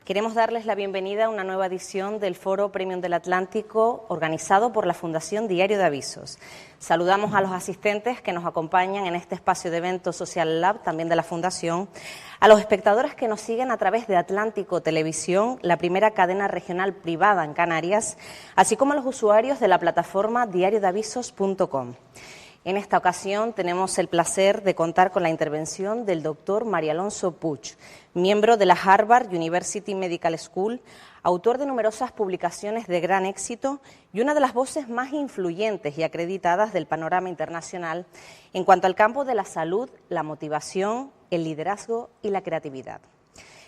Queremos darles la bienvenida a una nueva edición del Foro Premium del Atlántico, organizado por la Fundación Diario de Avisos. Saludamos a los asistentes que nos acompañan en este espacio de eventos Social Lab, también de la Fundación, a los espectadores que nos siguen a través de Atlántico Televisión, la primera cadena regional privada en Canarias, así como a los usuarios de la plataforma diariodeavisos.com. En esta ocasión tenemos el placer de contar con la intervención del doctor María Alonso Puig, miembro de la Harvard University Medical School, autor de numerosas publicaciones de gran éxito y una de las voces más influyentes y acreditadas del panorama internacional en cuanto al campo de la salud, la motivación, el liderazgo y la creatividad.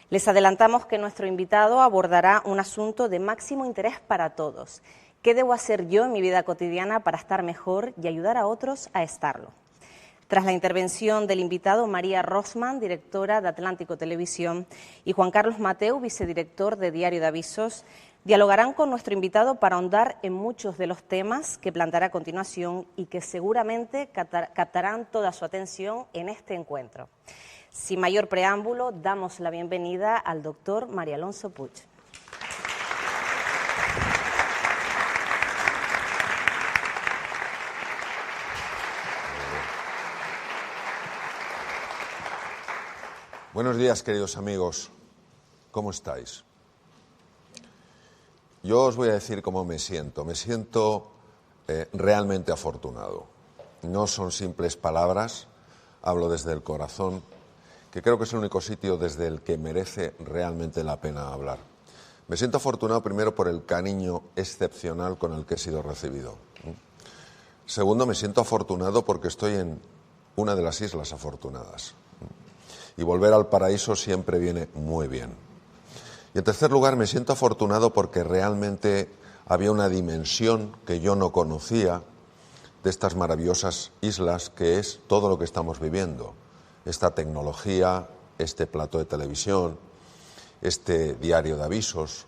Les adelantamos que nuestro invitado abordará un asunto de máximo interés para todos. ¿Qué debo hacer yo en mi vida cotidiana para estar mejor y ayudar a otros a estarlo? Tras la intervención del invitado, María Rosman, directora de Atlántico Televisión, y Juan Carlos Mateu, vicedirector de Diario de Avisos, dialogarán con nuestro invitado para ahondar en muchos de los temas que planteará a continuación y que seguramente captarán toda su atención en este encuentro. Sin mayor preámbulo, damos la bienvenida al doctor María Alonso Puig. Buenos días, queridos amigos. ¿Cómo estáis? Yo os voy a decir cómo me siento. Me siento realmente afortunado. No son simples palabras, hablo desde el corazón, que creo que es el único sitio desde el que merece realmente la pena hablar. Me siento afortunado primero por el cariño excepcional con el que he sido recibido. Segundo, me siento afortunado porque estoy en una de las islas afortunadas. Y volver al paraíso siempre viene muy bien. Y en tercer lugar, me siento afortunado porque realmente había una dimensión que yo no conocía de estas maravillosas islas, que es todo lo que estamos viviendo. Esta tecnología, este plató de televisión, este diario de avisos.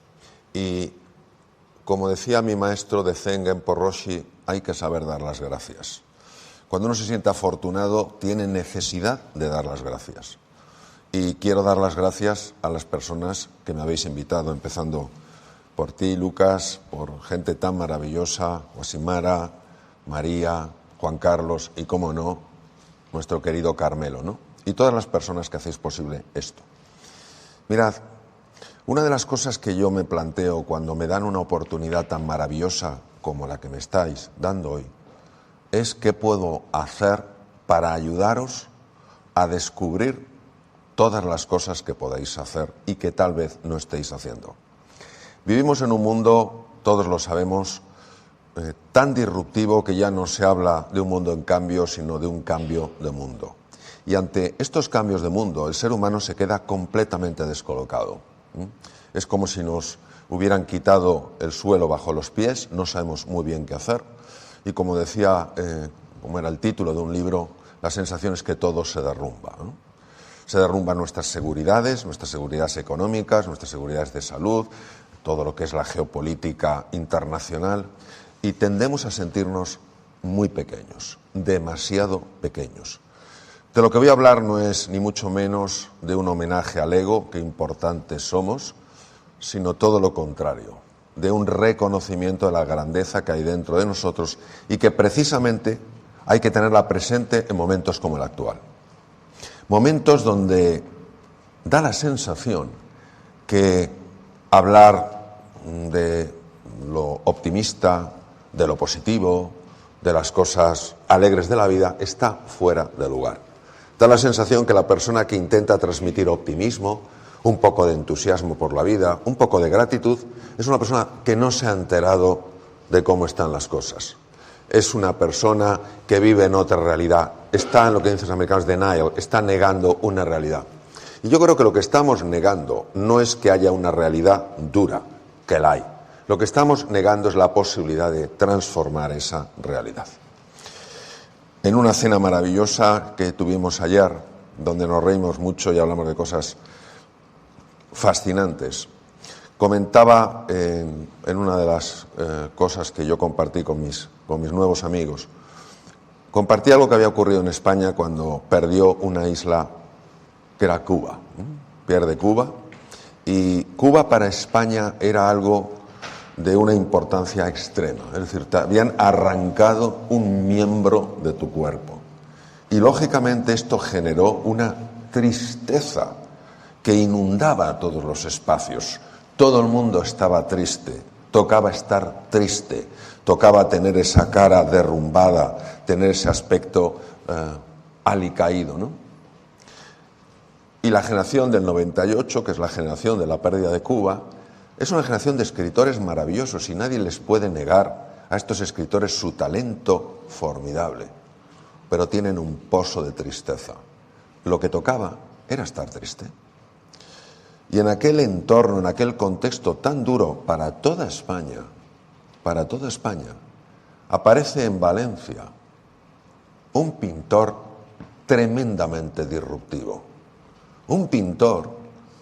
Y como decía mi maestro de Zen, Genpo Roshi, hay que saber dar las gracias. Cuando uno se siente afortunado, tiene necesidad de dar las gracias. Y quiero dar las gracias a las personas que me habéis invitado, empezando por ti, Lucas, por gente tan maravillosa, Osimara, María, Juan Carlos y, cómo no, nuestro querido Carmelo, ¿no? Y todas las personas que hacéis posible esto. Mirad, una de las cosas que yo me planteo cuando me dan una oportunidad tan maravillosa como la que me estáis dando hoy es qué puedo hacer para ayudaros a descubrir todas las cosas que podáis hacer y que tal vez no estéis haciendo. Vivimos en un mundo, todos lo sabemos, tan disruptivo que ya no se habla de un mundo en cambio, sino de un cambio de mundo. Y ante estos cambios de mundo, el ser humano se queda completamente descolocado. Es como si nos hubieran quitado el suelo bajo los pies, no sabemos muy bien qué hacer. Y como decía, como era el título de un libro, la sensación es que todo se derrumba, ¿no? Se derrumban nuestras seguridades económicas, nuestras seguridades de salud, todo lo que es la geopolítica internacional, y tendemos a sentirnos muy pequeños, demasiado pequeños. De lo que voy a hablar no es ni mucho menos de un homenaje al ego, que importantes somos, sino todo lo contrario, de un reconocimiento de la grandeza que hay dentro de nosotros y que precisamente hay que tenerla presente en momentos como el actual. Momentos donde da la sensación que hablar de lo optimista, de lo positivo, de las cosas alegres de la vida, está fuera de lugar. Da la sensación que la persona que intenta transmitir optimismo, un poco de entusiasmo por la vida, un poco de gratitud, es una persona que no se ha enterado de cómo están las cosas. Es una persona que vive en otra realidad. Está en lo que dicen los americanos denial, está negando una realidad. Y yo creo que lo que estamos negando no es que haya una realidad dura, que la hay. Lo que estamos negando es la posibilidad de transformar esa realidad. En una cena maravillosa que tuvimos ayer, donde nos reímos mucho y hablamos de cosas fascinantes, comentaba en una de las cosas que yo compartí con mis nuevos amigos, compartí algo que había ocurrido en España cuando perdió una isla que era Cuba. Pierde Cuba Y Cuba para España era algo de una importancia extrema, es decir, te habían arrancado un miembro de tu cuerpo. Y lógicamente esto generó una tristeza que inundaba todos los espacios. Todo el mundo estaba triste, tocaba estar triste, tocaba tener esa cara derrumbada, tener ese aspecto alicaído, ¿no? Y la generación del 98, que es la generación de la pérdida de Cuba, es una generación de escritores maravillosos y nadie les puede negar a estos escritores su talento formidable, pero tienen un pozo de tristeza. Lo que tocaba era estar triste. Y en aquel entorno, en aquel contexto tan duro para toda España, aparece en Valencia un pintor tremendamente disruptivo. Un pintor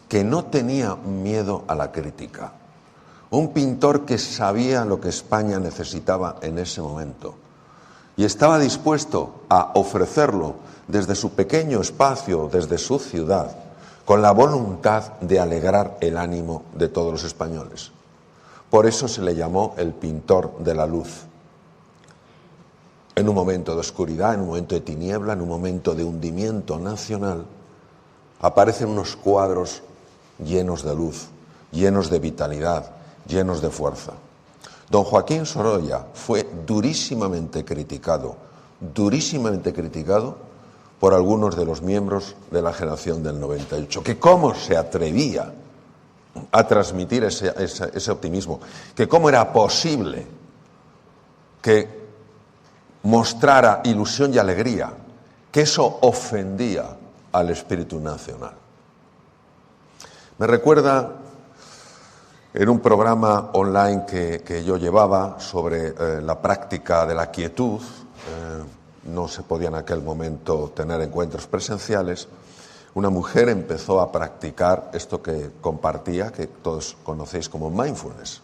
que no tenía miedo a la crítica. Un pintor que sabía lo que España necesitaba en ese momento. Y estaba dispuesto a ofrecerlo desde su pequeño espacio, desde su ciudad, con la voluntad de alegrar el ánimo de todos los españoles. Por eso se le llamó el pintor de la luz. En un momento de oscuridad, en un momento de tiniebla, en un momento de hundimiento nacional, aparecen unos cuadros llenos de luz, llenos de vitalidad, llenos de fuerza. Don Joaquín Sorolla fue durísimamente criticado por algunos de los miembros de la generación del 98, que cómo se atrevía a transmitir ese optimismo, que cómo era posible que mostrara ilusión y alegría, que eso ofendía al espíritu nacional. Me recuerda en un programa online que yo llevaba sobre la práctica de la quietud, no se podía en aquel momento tener encuentros presenciales, una mujer empezó a practicar esto que compartía, que todos conocéis como mindfulness.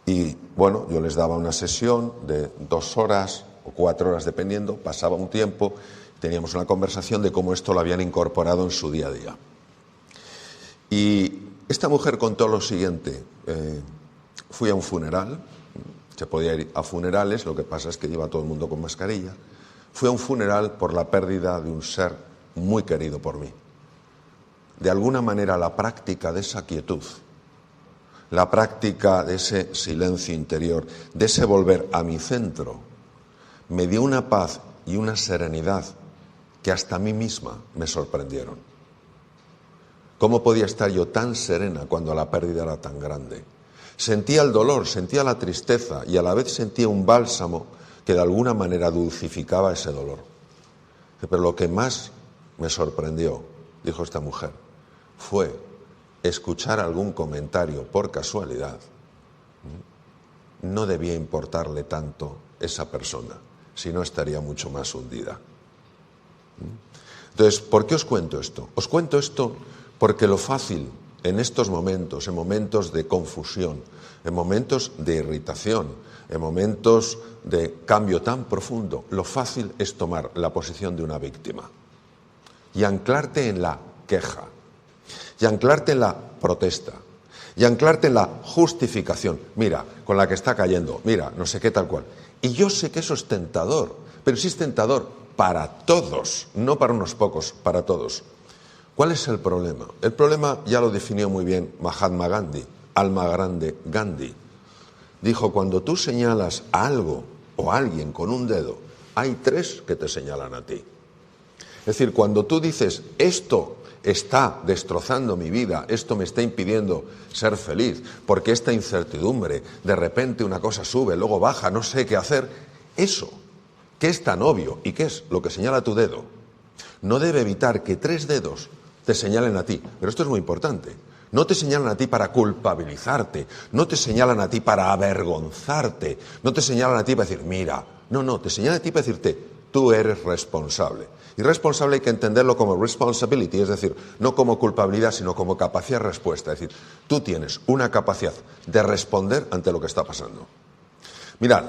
Y bueno, yo les daba una sesión de 2 horas o 4 horas dependiendo, pasaba un tiempo, teníamos una conversación de cómo esto lo habían incorporado en su día a día. Y esta mujer contó lo siguiente: fui a un funeral, se podía ir a funerales, lo que pasa es que iba todo el mundo con mascarilla. Fui a un funeral por la pérdida de un ser muy querido por mí. De alguna manera la práctica de esa quietud, la práctica de ese silencio interior, de ese volver a mi centro, me dio una paz y una serenidad que hasta a mí misma me sorprendieron. ¿Cómo podía estar yo tan serena cuando la pérdida era tan grande? Sentía el dolor, sentía la tristeza y a la vez sentía un bálsamo que de alguna manera dulcificaba ese dolor. Pero lo que más me sorprendió, dijo esta mujer, fue escuchar algún comentario por casualidad. No debía importarle tanto esa persona, si no estaría mucho más hundida. Entonces, ¿por qué os cuento esto? Os cuento esto porque lo fácil en estos momentos, en momentos de confusión, en momentos de irritación, en momentos de cambio tan profundo, lo fácil es tomar la posición de una víctima y anclarte en la queja, y anclarte en la protesta, y anclarte en la justificación. Mira, con la que está cayendo, mira, no sé qué tal cual. Y yo sé que eso es tentador, pero sí es tentador para todos, no para unos pocos, para todos. ¿Cuál es el problema? El problema ya lo definió muy bien Mahatma Gandhi, alma grande Gandhi. Dijo, cuando tú señalas a algo o a alguien con un dedo, hay 3 que te señalan a ti. Es decir, cuando tú dices, esto está destrozando mi vida, esto me está impidiendo ser feliz, porque esta incertidumbre, de repente una cosa sube, luego baja, no sé qué hacer, eso, que es tan obvio y que es lo que señala tu dedo, no debe evitar que 3 dedos te señalen a ti. Pero esto es muy importante. No te señalan a ti para culpabilizarte, no te señalan a ti para avergonzarte, no te señalan a ti para decir, mira, no, te señalan a ti para decirte, tú eres responsable. Y responsable hay que entenderlo como responsibility, es decir, no como culpabilidad, sino como capacidad de respuesta. Es decir, tú tienes una capacidad de responder ante lo que está pasando. Mirad,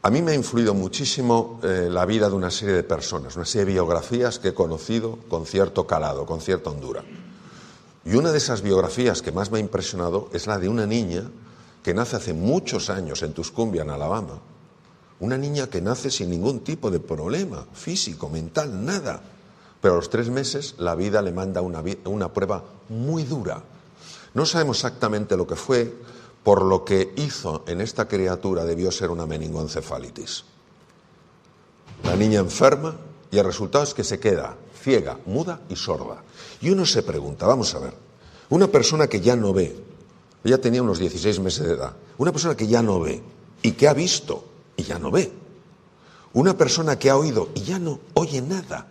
a mí me ha influido muchísimo la vida de una serie de personas, una serie de biografías que he conocido con cierto calado, con cierta hondura. Y una de esas biografías que más me ha impresionado es la de una niña que nace hace muchos años en Tuscumbia, en Alabama. Una niña que nace sin ningún tipo de problema físico, mental, nada. Pero a los 3 meses la vida le manda una prueba muy dura. No sabemos exactamente lo que fue, por lo que hizo en esta criatura debió ser una meningoencefalitis. La niña enferma y el resultado es que se queda ciega, muda y sorda. Y uno se pregunta, vamos a ver, una persona que ya no ve, ella tenía unos 16 meses de edad, una persona que ya no ve y que ha visto y ya no ve, una persona que ha oído y ya no oye nada,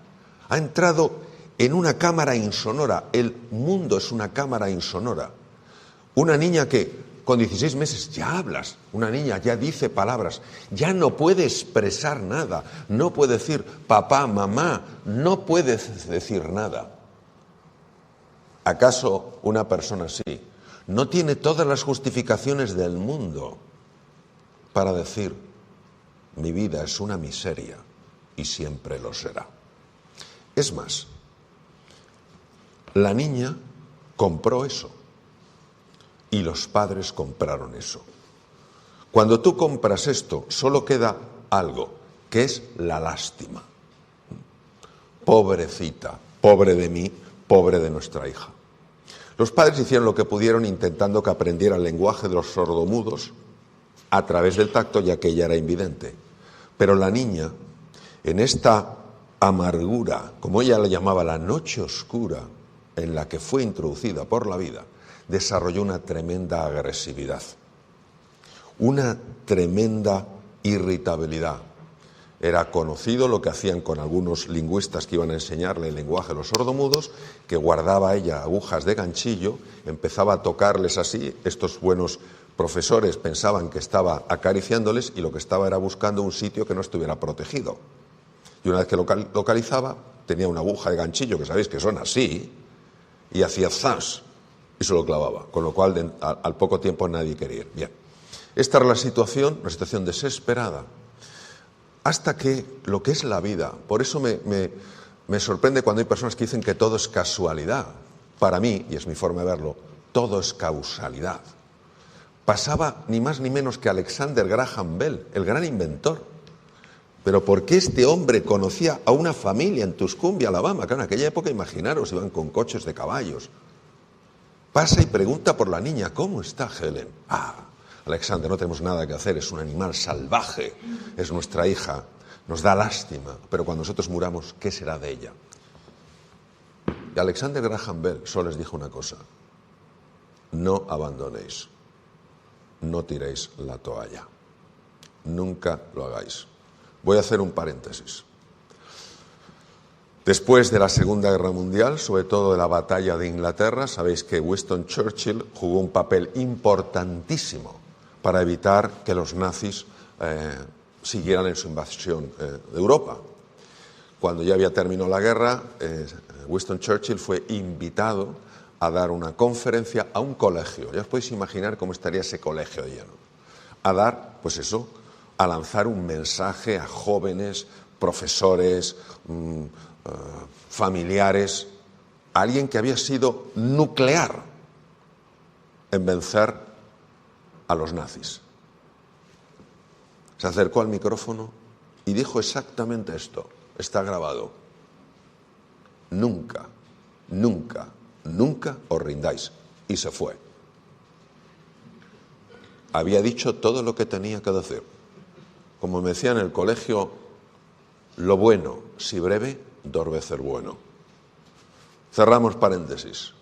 ha entrado en una cámara insonora, el mundo es una cámara insonora, una niña que con 16 meses ya hablas, una niña ya dice palabras, ya no puede expresar nada, no puede decir papá, mamá, no puede decir nada. ¿Acaso una persona así no tiene todas las justificaciones del mundo para decir mi vida es una miseria y siempre lo será? Es más, la niña compró eso. Y los padres compraron eso. Cuando tú compras esto, solo queda algo, que es la lástima. Pobrecita, pobre de mí, pobre de nuestra hija. Los padres hicieron lo que pudieron intentando que aprendiera el lenguaje de los sordomudos a través del tacto, ya que ella era invidente. Pero la niña, en esta amargura, como ella la llamaba, la noche oscura en la que fue introducida por la vida, desarrolló una tremenda agresividad, una tremenda irritabilidad. Era conocido lo que hacían con algunos lingüistas que iban a enseñarle el lenguaje de los sordomudos, que guardaba ella agujas de ganchillo, empezaba a tocarles así, estos buenos profesores pensaban que estaba acariciándoles y lo que estaba era buscando un sitio que no estuviera protegido. Y una vez que localizaba, tenía una aguja de ganchillo, que sabéis que son así, y hacía zas, y se lo clavaba, con lo cual al poco tiempo nadie quería ir. Bien, esta era la situación, una situación desesperada, hasta que lo que es la vida, por eso me sorprende cuando hay personas que dicen que todo es casualidad. Para mí, y es mi forma de verlo, todo es causalidad. Pasaba ni más ni menos que Alexander Graham Bell, el gran inventor. Pero ¿por qué este hombre conocía a una familia en Tuscumbia, Alabama? Que en aquella época, imaginaros, iban con coches de caballos. Pasa y pregunta por la niña, ¿cómo está Helen? Alexander, no tenemos nada que hacer, es un animal salvaje, es nuestra hija, nos da lástima, pero cuando nosotros muramos, ¿qué será de ella? Y Alexander Graham Bell solo les dijo una cosa, no abandonéis, no tiréis la toalla, nunca lo hagáis. Voy a hacer un paréntesis. Después de la Segunda Guerra Mundial, sobre todo de la batalla de Inglaterra, sabéis que Winston Churchill jugó un papel importantísimo para evitar que los nazis siguieran en su invasión de Europa. Cuando ya había terminado la guerra, Winston Churchill fue invitado a dar una conferencia a un colegio. Ya os podéis imaginar cómo estaría ese colegio lleno. A dar, pues eso, a lanzar un mensaje a jóvenes, profesores, familiares, a alguien que había sido nuclear en vencer a los nazis. Se acercó al micrófono y dijo exactamente esto, está grabado. Nunca, nunca, nunca os rindáis. Y se fue. Había dicho todo lo que tenía que decir. Como me decía en el colegio, lo bueno, si breve, 2 veces bueno. Cerramos paréntesis.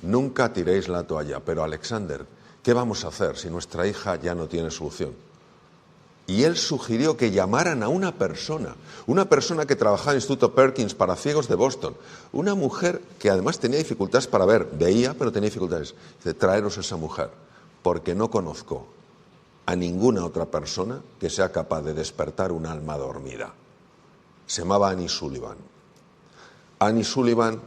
Nunca tiréis la toalla, pero Alexander, ¿qué vamos a hacer si nuestra hija ya no tiene solución? Y él sugirió que llamaran a una persona que trabajaba en el Instituto Perkins para ciegos de Boston, una mujer que además tenía dificultades para ver, veía pero tenía dificultades. Dice, traeros a esa mujer, porque no conozco a ninguna otra persona que sea capaz de despertar un alma dormida. Se llamaba Annie Sullivan. Annie Sullivan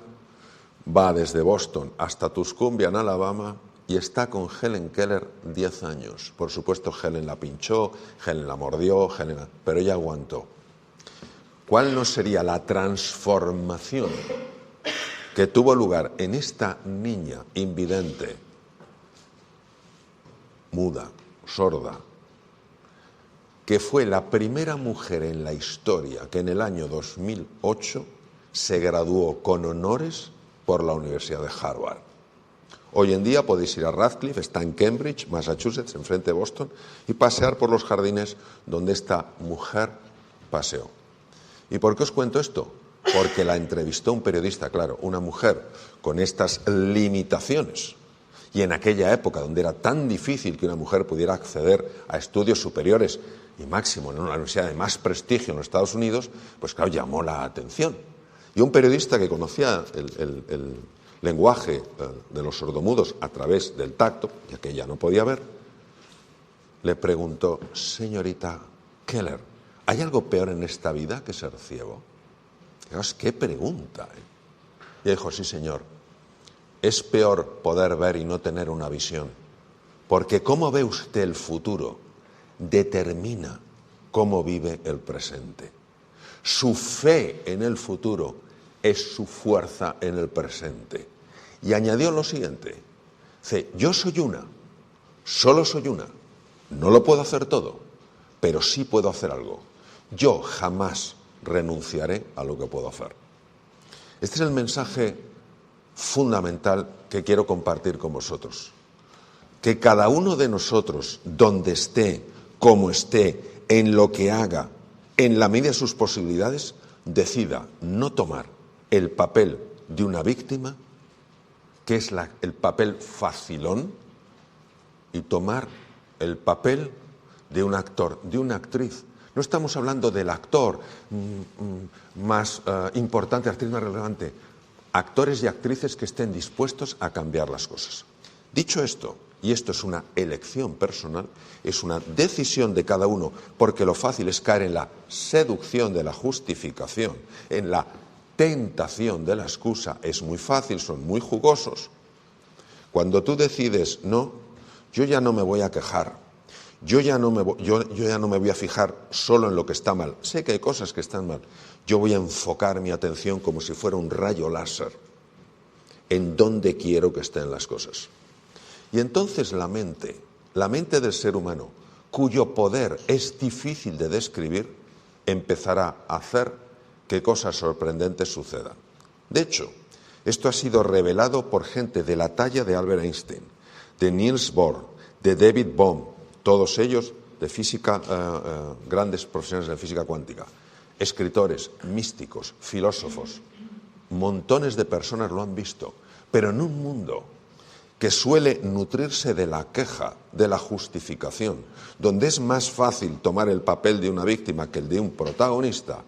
va desde Boston hasta Tuscumbia, en Alabama, y está con Helen Keller 10 años. Por supuesto, Helen la pinchó, Helen la mordió, pero ella aguantó. ¿Cuál no sería la transformación que tuvo lugar en esta niña invidente, muda, sorda, que fue la primera mujer en la historia que en el año 2008 se graduó con honores por la Universidad de Harvard. Hoy en día podéis ir a Radcliffe, está en Cambridge, Massachusetts, enfrente de Boston, y pasear por los jardines donde esta mujer paseó. ¿Y por qué os cuento esto? Porque la entrevistó un periodista, claro, una mujer con estas limitaciones. Y en aquella época, donde era tan difícil que una mujer pudiera acceder a estudios superiores, y máximo en una universidad de más prestigio en los Estados Unidos, pues claro, llamó la atención. Y un periodista que conocía el lenguaje de los sordomudos a través del tacto, ya que ella no podía ver, le preguntó: señorita Keller, ¿hay algo peor en esta vida que ser ciego? Fijaos qué pregunta, ¿eh? Y dijo: sí, señor, es peor poder ver y no tener una visión, porque cómo ve usted el futuro determina cómo vive el presente. Su fe en el futuro es su fuerza en el presente. Y añadió lo siguiente: dice, yo soy una, solo soy una, no lo puedo hacer todo, pero sí puedo hacer algo. Yo jamás renunciaré a lo que puedo hacer. Este es el mensaje fundamental que quiero compartir con vosotros. Que cada uno de nosotros, donde esté, como esté, en lo que haga, en la medida de sus posibilidades, decida no tomar el papel de una víctima, que es el papel facilón, y tomar el papel de un actor, de una actriz. No estamos hablando del actor más importante, actriz más relevante. Actores y actrices que estén dispuestos a cambiar las cosas. Dicho esto, y esto es una elección personal, es una decisión de cada uno, porque lo fácil es caer en la seducción de la justificación, en la tentación de la excusa. Es muy fácil, son muy jugosos. Cuando tú decides, no, yo ya no me voy a quejar, yo ya no me voy a fijar solo en lo que está mal, sé que hay cosas que están mal, yo voy a enfocar mi atención como si fuera un rayo láser en dónde quiero que estén las cosas. Y entonces la mente del ser humano, cuyo poder es difícil de describir, empezará a hacer que cosas sorprendentes sucedan. De hecho, esto ha sido revelado por gente de la talla de Albert Einstein, de Niels Bohr, de David Bohm, todos ellos de física, grandes profesionales de física cuántica, escritores, místicos, filósofos. Montones de personas lo han visto, pero en un mundo que suele nutrirse de la queja, de la justificación, donde es más fácil tomar el papel de una víctima que el de un protagonista,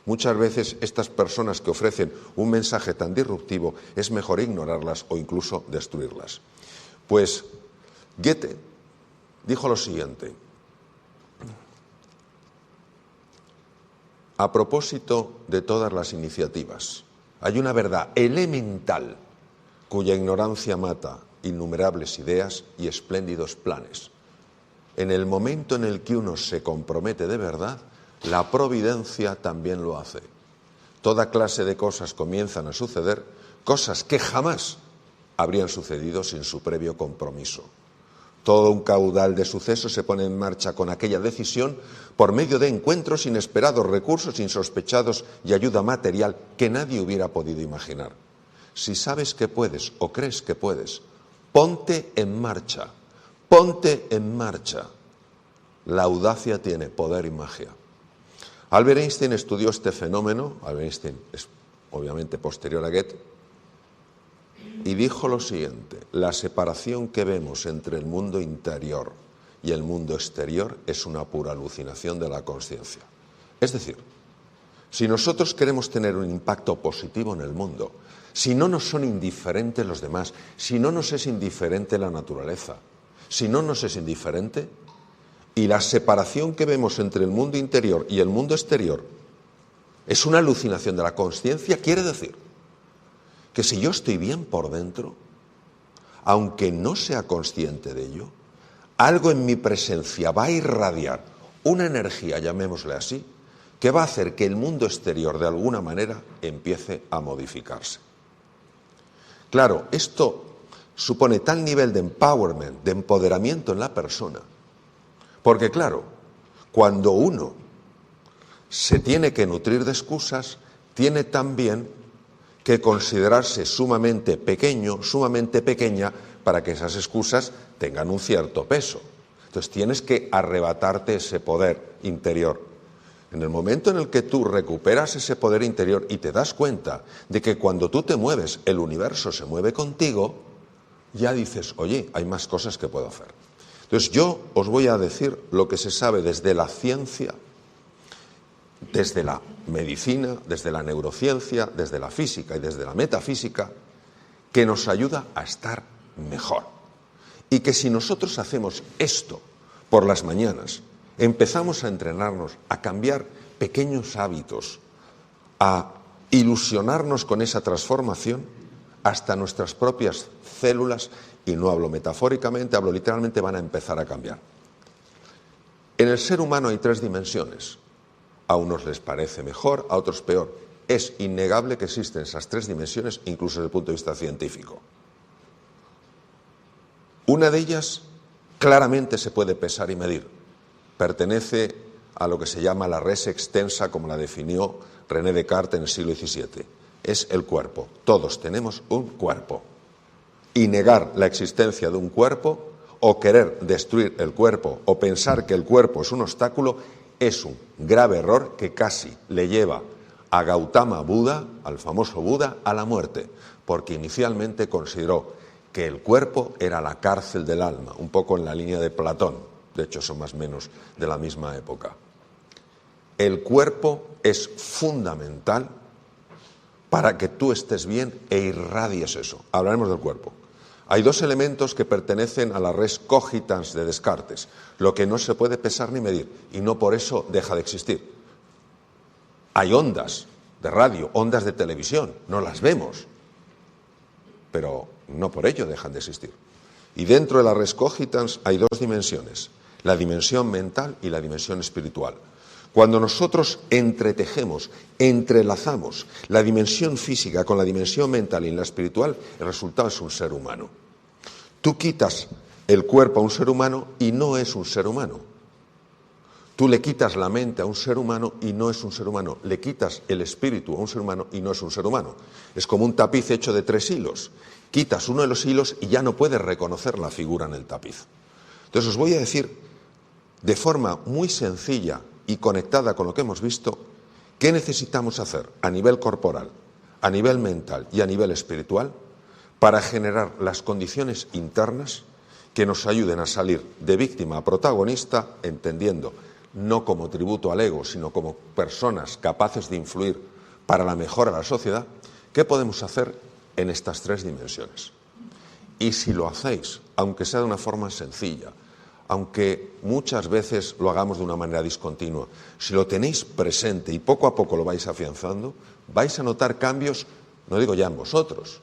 muchas veces estas personas que ofrecen un mensaje tan disruptivo es mejor ignorarlas o incluso destruirlas. Pues Goethe dijo lo siguiente: a propósito de todas las iniciativas, hay una verdad elemental cuya ignorancia mata innumerables ideas y espléndidos planes. En el momento en el que uno se compromete de verdad, la providencia también lo hace. Toda clase de cosas comienzan a suceder, cosas que jamás habrían sucedido sin su previo compromiso. Todo un caudal de sucesos se pone en marcha con aquella decisión por medio de encuentros inesperados, recursos insospechados y ayuda material que nadie hubiera podido imaginar. Si sabes que puedes o crees que puedes, ponte en marcha, ponte en marcha. La audacia tiene poder y magia. Albert Einstein estudió este fenómeno, Albert Einstein es obviamente posterior a Goethe, y dijo lo siguiente: la separación que vemos entre el mundo interior y el mundo exterior es una pura alucinación de la consciencia. Es decir, si nosotros queremos tener un impacto positivo en el mundo, si no nos son indiferentes los demás, si no nos es indiferente la naturaleza, si no nos es indiferente, y la separación que vemos entre el mundo interior y el mundo exterior es una alucinación de la consciencia, quiere decir que si yo estoy bien por dentro, aunque no sea consciente de ello, algo en mi presencia va a irradiar una energía, llamémosle así, que va a hacer que el mundo exterior de alguna manera empiece a modificarse. Claro, esto supone tal nivel de empowerment, de empoderamiento en la persona, porque claro, cuando uno se tiene que nutrir de excusas, tiene también que considerarse sumamente pequeño, sumamente pequeña, para que esas excusas tengan un cierto peso. Entonces tienes que arrebatarte ese poder interior. En el momento en el que tú recuperas ese poder interior y te das cuenta de que cuando tú te mueves, el universo se mueve contigo, ya dices, oye, hay más cosas que puedo hacer. Entonces yo os voy a decir lo que se sabe desde la ciencia, desde la medicina, desde la neurociencia, desde la física y desde la metafísica, que nos ayuda a estar mejor. Y que si nosotros hacemos esto por las mañanas, empezamos a entrenarnos, a cambiar pequeños hábitos, a ilusionarnos con esa transformación, hasta nuestras propias células, y no hablo metafóricamente, hablo literalmente, van a empezar a cambiar. En el ser humano hay 3 dimensiones. A unos les parece mejor, a otros peor. Es innegable que existen esas 3 dimensiones, incluso desde el punto de vista científico. Una de ellas claramente se puede pesar y medir. Pertenece a lo que se llama la res extensa, como la definió René Descartes en el siglo XVII. Es el cuerpo. Todos tenemos un cuerpo. Y negar la existencia de un cuerpo, o querer destruir el cuerpo, o pensar que el cuerpo es un obstáculo, es un grave error que casi le lleva a Gautama Buda, al famoso Buda, a la muerte, porque inicialmente consideró que el cuerpo era la cárcel del alma, un poco en la línea de Platón, de hecho son más o menos de la misma época. El cuerpo es fundamental para que tú estés bien e irradies eso. Hablaremos del cuerpo. Hay 2 elementos que pertenecen a la res cogitans de Descartes, lo que no se puede pesar ni medir, y no por eso deja de existir. Hay ondas de radio, ondas de televisión, no las vemos, pero no por ello dejan de existir. Y dentro de la res cogitans hay 2 dimensiones, la dimensión mental y la dimensión espiritual. Cuando nosotros entretejemos, entrelazamos la dimensión física con la dimensión mental y la espiritual, el resultado es un ser humano. Tú quitas el cuerpo a un ser humano y no es un ser humano. Tú le quitas la mente a un ser humano y no es un ser humano. Le quitas el espíritu a un ser humano y no es un ser humano. Es como un tapiz hecho de 3 hilos. Quitas uno de los hilos y ya no puedes reconocer la figura en el tapiz. Entonces os voy a decir de forma muy sencilla y conectada con lo que hemos visto, ¿qué necesitamos hacer a nivel corporal, a nivel mental y a nivel espiritual para generar las condiciones internas que nos ayuden a salir de víctima a protagonista, entendiendo no como tributo al ego, sino como personas capaces de influir para la mejora de la sociedad? ¿Qué podemos hacer en estas 3 dimensiones? Y si lo hacéis, aunque sea de una forma sencilla, aunque muchas veces lo hagamos de una manera discontinua, si lo tenéis presente y poco a poco lo vais afianzando, vais a notar cambios, no digo ya en vosotros,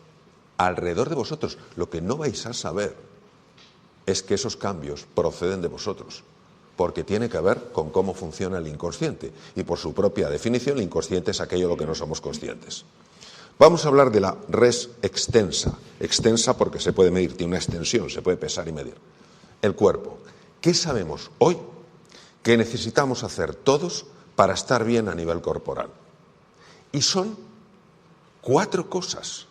alrededor de vosotros. Lo que no vais a saber es que esos cambios proceden de vosotros, porque tiene que ver con cómo funciona el inconsciente. Y por su propia definición, el inconsciente es aquello de lo que no somos conscientes. Vamos a hablar de la res extensa. Extensa porque se puede medir, tiene una extensión, se puede pesar y medir. El cuerpo. ¿Qué sabemos hoy que necesitamos hacer todos para estar bien a nivel corporal? Y son 4 cosas,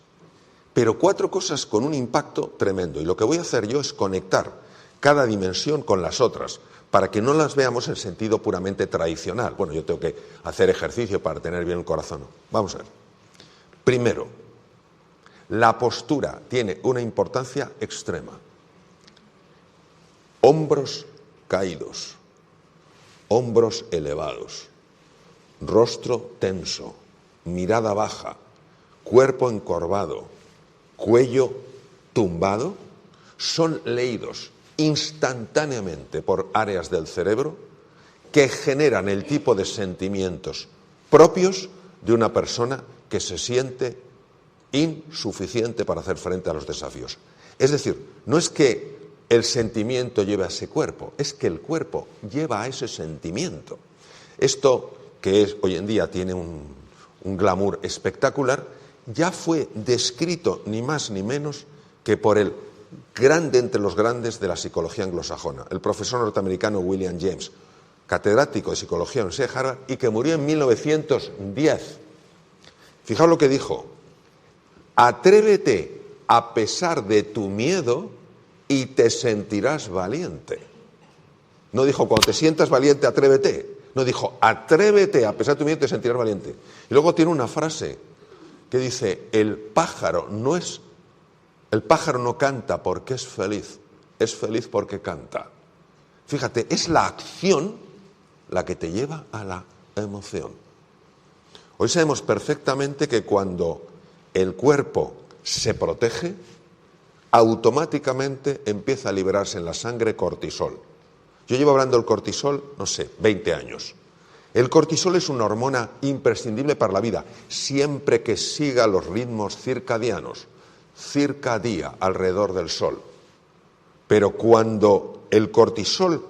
pero 4 cosas con un impacto tremendo. Y lo que voy a hacer yo es conectar cada dimensión con las otras, para que no las veamos en sentido puramente tradicional. Bueno, yo tengo que hacer ejercicio para tener bien el corazón. Vamos a ver. Primero, la postura tiene una importancia extrema. Hombros caídos, hombros elevados, rostro tenso, mirada baja, cuerpo encorvado, cuello tumbado, son leídos instantáneamente por áreas del cerebro que generan el tipo de sentimientos propios de una persona que se siente insuficiente para hacer frente a los desafíos. Es decir, no es que el sentimiento lleva a ese cuerpo, es que el cuerpo lleva a ese sentimiento. Esto que hoy en día tiene un glamour espectacular, ya fue descrito ni más ni menos que por el grande entre los grandes de la psicología anglosajona, el profesor norteamericano William James, catedrático de psicología en la Universidad de Harvard y que murió en 1910. Fijaos lo que dijo: atrévete a pesar de tu miedo y te sentirás valiente. No dijo cuando te sientas valiente, atrévete. No, dijo atrévete a pesar de tu miedo y te sentirás valiente. Y luego tiene una frase que dice: el pájaro no canta porque es feliz porque canta. Fíjate, es la acción la que te lleva a la emoción. Hoy sabemos perfectamente que cuando el cuerpo se protege, automáticamente empieza a liberarse en la sangre cortisol. Yo llevo hablando del cortisol, no sé, 20 años. El cortisol es una hormona imprescindible para la vida, siempre que siga los ritmos circadianos, circadía alrededor del sol. Pero cuando el cortisol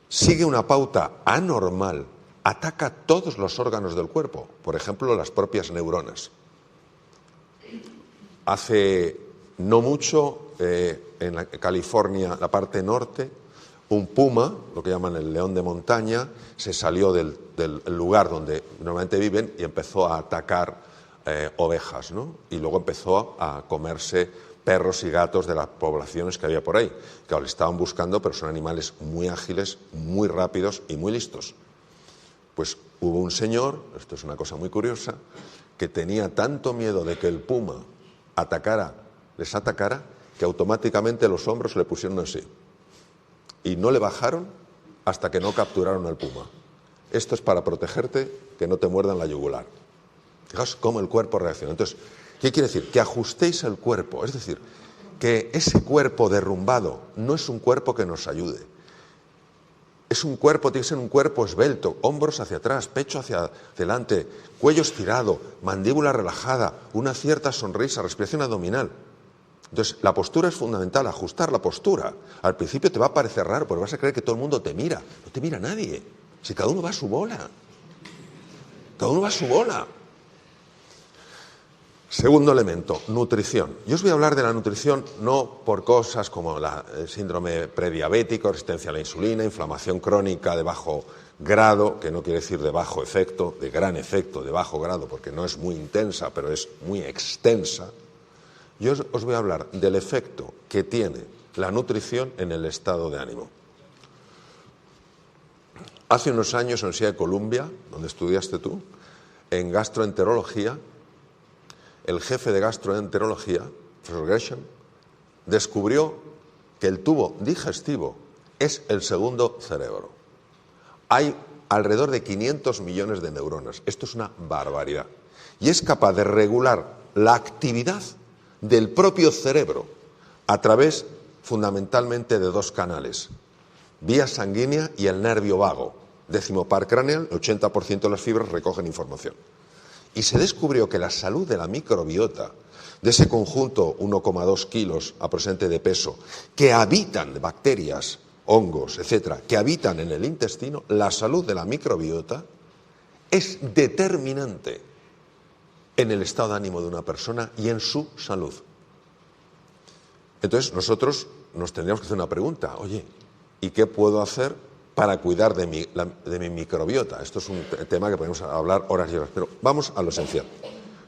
sigue una pauta anormal, ataca todos los órganos del cuerpo, por ejemplo, las propias neuronas. Hace no mucho, en California, la parte norte, un puma, lo que llaman el león de montaña, se salió del lugar donde normalmente viven y empezó a atacar ovejas, ¿no? Y luego empezó a comerse perros y gatos de las poblaciones que había por ahí. Claro, le estaban buscando, pero son animales muy ágiles, muy rápidos y muy listos. Pues hubo un señor, esto es una cosa muy curiosa, que tenía tanto miedo de que el puma les atacara, que automáticamente los hombros se le pusieron así. Y no le bajaron hasta que no capturaron al puma. Esto es para protegerte, que no te muerdan la yugular. Fijaos cómo el cuerpo reacciona. Entonces, ¿qué quiere decir? Que ajustéis el cuerpo. Es decir, que ese cuerpo derrumbado no es un cuerpo que nos ayude. Es un cuerpo, tiene que ser un cuerpo esbelto, hombros hacia atrás, pecho hacia adelante, cuello estirado, mandíbula relajada, una cierta sonrisa, respiración abdominal. Entonces, la postura es fundamental, ajustar la postura. Al principio te va a parecer raro, porque vas a creer que todo el mundo te mira. No te mira nadie. Si cada uno va a su bola. Cada uno va a su bola. Segundo elemento, nutrición. Yo os voy a hablar de la nutrición no por cosas como el síndrome prediabético, resistencia a la insulina, inflamación crónica de bajo grado, que no quiere decir de bajo efecto, de gran efecto, de bajo grado, porque no es muy intensa, pero es muy extensa. Yo os voy a hablar del efecto que tiene la nutrición en el estado de ánimo. Hace unos años en la Universidad de Columbia, donde estudiaste tú, en gastroenterología, el jefe de gastroenterología, profesor Gresham, descubrió que el tubo digestivo es el segundo cerebro. Hay alrededor de 500 millones de neuronas. Esto es una barbaridad. Y es capaz de regular la actividad del propio cerebro a través fundamentalmente de dos canales: vía sanguínea y el nervio vago. Décimo par craneal, el 80% de las fibras recogen información. Y se descubrió que la salud de la microbiota, de ese conjunto 1,2 kilos aproximadamente de peso, que habitan bacterias, hongos, etcétera, que habitan en el intestino, la salud de la microbiota es determinante en el estado de ánimo de una persona y en su salud. Entonces nosotros nos tendríamos que hacer una pregunta: oye, ¿y qué puedo hacer para cuidar de mi microbiota? Esto es un tema que podemos hablar horas y horas, pero vamos a lo esencial.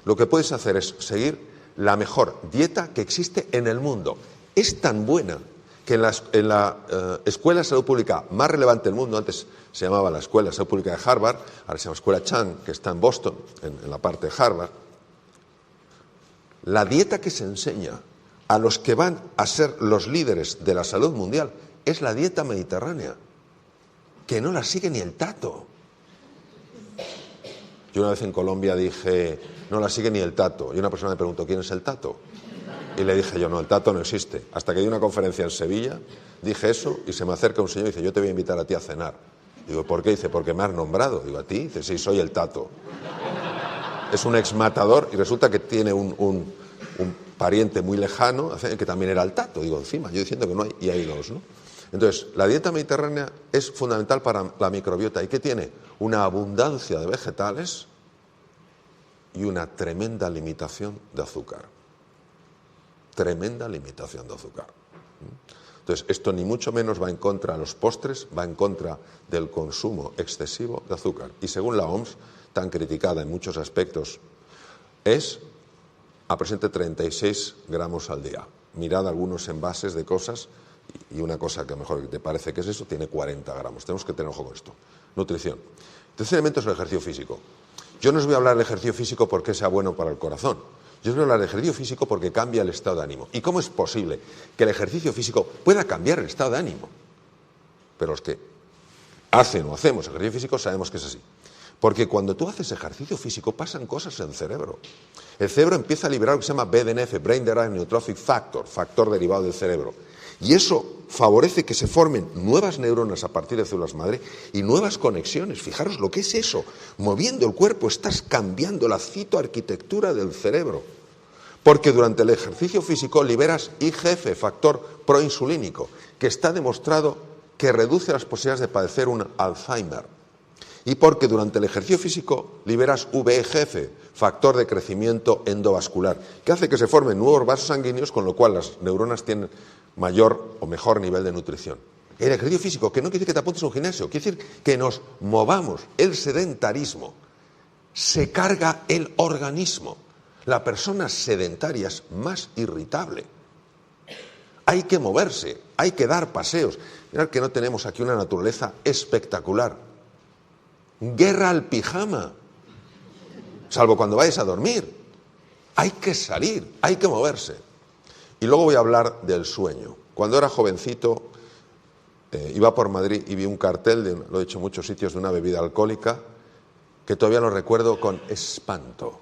Lo que puedes hacer es seguir la mejor dieta que existe en el mundo. Es tan buena que en la Escuela de Salud Pública más relevante del mundo, antes se llamaba la Escuela de Salud Pública de Harvard, ahora se llama Escuela Chang, que está en Boston, en la parte de Harvard, la dieta que se enseña a los que van a ser los líderes de la salud mundial es la dieta mediterránea, que no la sigue ni el tato. Yo una vez en Colombia dije, no la sigue ni el tato, y una persona me preguntó, ¿quién es el tato? Y le dije yo, no, el tato no existe. Hasta que di una conferencia en Sevilla, dije eso, y se me acerca un señor y dice, yo te voy a invitar a ti a cenar. Digo, ¿por qué? Dice, porque me has nombrado. Digo, ¿a ti? Dice, sí, soy el tato. Es un exmatador y resulta que tiene un pariente muy lejano que también era el tato. Digo, encima, yo diciendo que no hay, y hay dos, ¿no? Entonces, la dieta mediterránea es fundamental para la microbiota. ¿Y qué tiene? Una abundancia de vegetales y una tremenda limitación de azúcar. Tremenda limitación de azúcar. Entonces, esto ni mucho menos va en contra de los postres, va en contra del consumo excesivo de azúcar. Y según la OMS, tan criticada en muchos aspectos, es a presente 36 gramos al día. Mirad algunos envases de cosas y una cosa que a lo mejor te parece que es eso, tiene 40 gramos. Tenemos que tener ojo con esto. Nutrición. Tercer elemento es el ejercicio físico. Yo no os voy a hablar del ejercicio físico porque sea bueno para el corazón. Yo os voy a hablar del ejercicio físico porque cambia el estado de ánimo. ¿Y cómo es posible que el ejercicio físico pueda cambiar el estado de ánimo? Pero los que hacen o hacemos ejercicio físico sabemos que es así. Porque cuando tú haces ejercicio físico pasan cosas en el cerebro. El cerebro empieza a liberar lo que se llama BDNF, Brain Derived Neurotrophic Factor, factor derivado del cerebro. Y eso favorece que se formen nuevas neuronas a partir de células madre y nuevas conexiones. Fijaros lo que es eso. Moviendo el cuerpo estás cambiando la citoarquitectura del cerebro. Porque durante el ejercicio físico liberas IGF, factor proinsulínico, que está demostrado que reduce las posibilidades de padecer un Alzheimer. Y porque durante el ejercicio físico liberas VEGF, factor de crecimiento endovascular, que hace que se formen nuevos vasos sanguíneos, con lo cual las neuronas tienen mayor o mejor nivel de nutrición. El ejercicio físico, que no quiere decir que te apuntes a un gimnasio, quiere decir que nos movamos. El sedentarismo se carga el organismo. La persona sedentaria es más irritable. Hay que moverse, hay que dar paseos. Mirad que no tenemos aquí una naturaleza espectacular. Guerra al pijama, salvo cuando vayas a dormir. Hay que salir, hay que moverse. Y luego voy a hablar del sueño. Cuando era jovencito, iba por Madrid y vi un cartel, lo he hecho en muchos sitios, de una bebida alcohólica, que todavía lo recuerdo con espanto.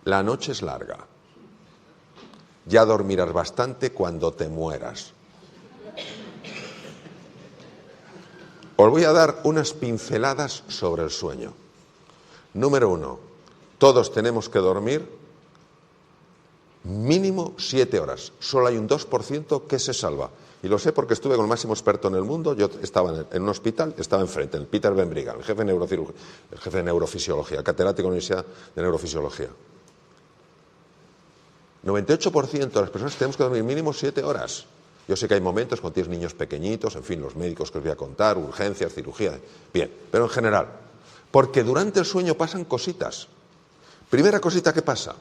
La noche es larga. Ya dormirás bastante cuando te mueras. Os voy a dar unas pinceladas sobre el sueño. Número 1. Todos tenemos que dormir mínimo 7 horas. Solo hay un 2% que se salva. Y lo sé porque estuve con el máximo experto en el mundo. Yo estaba en un hospital, estaba enfrente, el Peter Ben Brigham, el jefe de neurofisiología, el catedrático de la Universidad de Neurofisiología. 98% de las personas tenemos que dormir mínimo 7 horas. Yo sé que hay momentos cuando tienes niños pequeñitos, en fin, los médicos que os voy a contar, urgencias, cirugía. Bien, pero en general. Porque durante el sueño pasan cositas. Primera cosita que pasa.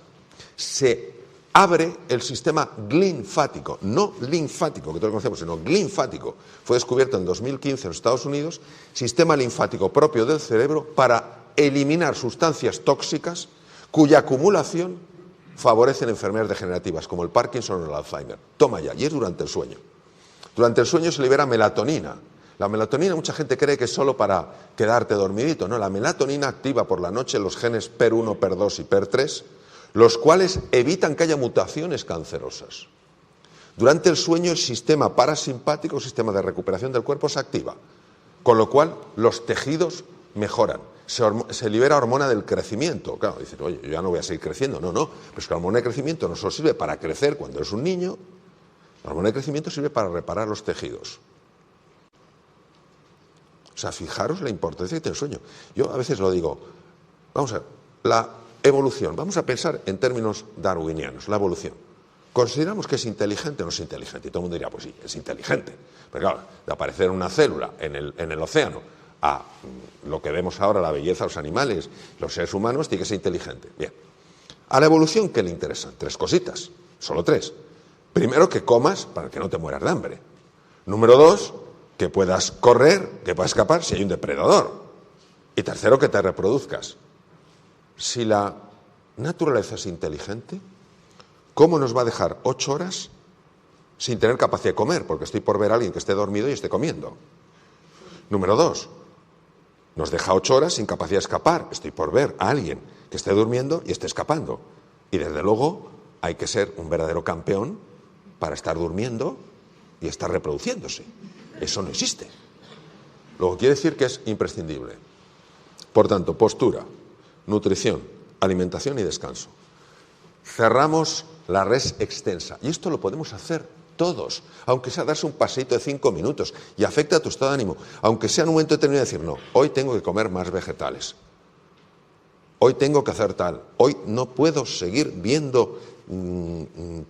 Se abre el sistema linfático. No linfático, que todos conocemos, sino linfático. Fue descubierto en 2015 en los Estados Unidos. Sistema linfático propio del cerebro para eliminar sustancias tóxicas cuya acumulación favorecen enfermedades degenerativas como el Parkinson o el Alzheimer. Toma ya, y es durante el sueño. Durante el sueño se libera melatonina. La melatonina mucha gente cree que es solo para quedarte dormidito. No, la melatonina activa por la noche los genes PER1, PER2 y PER3, los cuales evitan que haya mutaciones cancerosas. Durante el sueño el sistema parasimpático, el sistema de recuperación del cuerpo, se activa, con lo cual los tejidos mejoran. Se libera hormona del crecimiento. Claro, dicen, oye, yo ya no voy a seguir creciendo. No, pero es que la hormona de crecimiento no solo sirve para crecer cuando eres un niño, la hormona de crecimiento sirve para reparar los tejidos. O sea, fijaros la importancia que tiene el sueño. Yo a veces lo digo, vamos a ver, la evolución, vamos a pensar en términos darwinianos, la evolución. ¿Consideramos que es inteligente o no es inteligente? Y todo el mundo diría, pues sí, es inteligente. Pero claro, de aparecer una célula en el océano a lo que vemos ahora, la belleza de los animales, los seres humanos, tiene que ser inteligente. Bien. A la evolución, ¿qué le interesan? 3 cositas, solo 3. Primero, que comas para que no te mueras de hambre. Número 2, que puedas correr, que puedas escapar si hay un depredador. Y tercero, que te reproduzcas. Si la naturaleza es inteligente, ¿cómo nos va a dejar 8 horas sin tener capacidad de comer? Porque estoy por ver a alguien que esté dormido y esté comiendo. Número 2, nos deja 8 horas sin capacidad de escapar. Estoy por ver a alguien que esté durmiendo y esté escapando. Y desde luego hay que ser un verdadero campeón para estar durmiendo y estar reproduciéndose. Eso no existe. Luego quiere decir que es imprescindible. Por tanto, postura, nutrición, alimentación y descanso. Cerramos la res extensa. Y esto lo podemos hacer todos, aunque sea darse un paseíto de 5 minutos y afecta a tu estado de ánimo, aunque sea en un momento determinado decir, no, hoy tengo que comer más vegetales. hoy tengo que hacer tal, hoy no puedo seguir viendo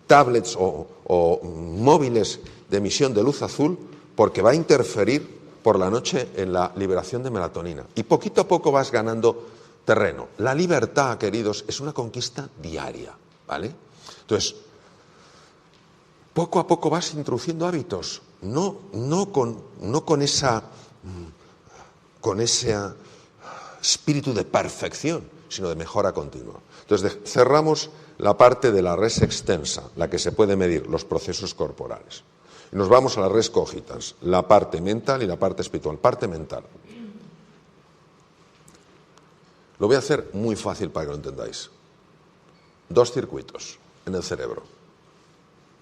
tablets o móviles de emisión de luz azul porque va a interferir por la noche en la liberación de melatonina. Y poquito a poco vas ganando terreno. La libertad, queridos, es una conquista diaria, ¿vale? Entonces, poco a poco vas introduciendo hábitos, no con ese espíritu de perfección, sino de mejora continua. Entonces, cerramos la parte de la res extensa, la que se puede medir, los procesos corporales. Y nos vamos a la res cogitans, la parte mental y la parte espiritual. Parte mental. Lo voy a hacer muy fácil para que lo entendáis. 2 circuitos en el cerebro.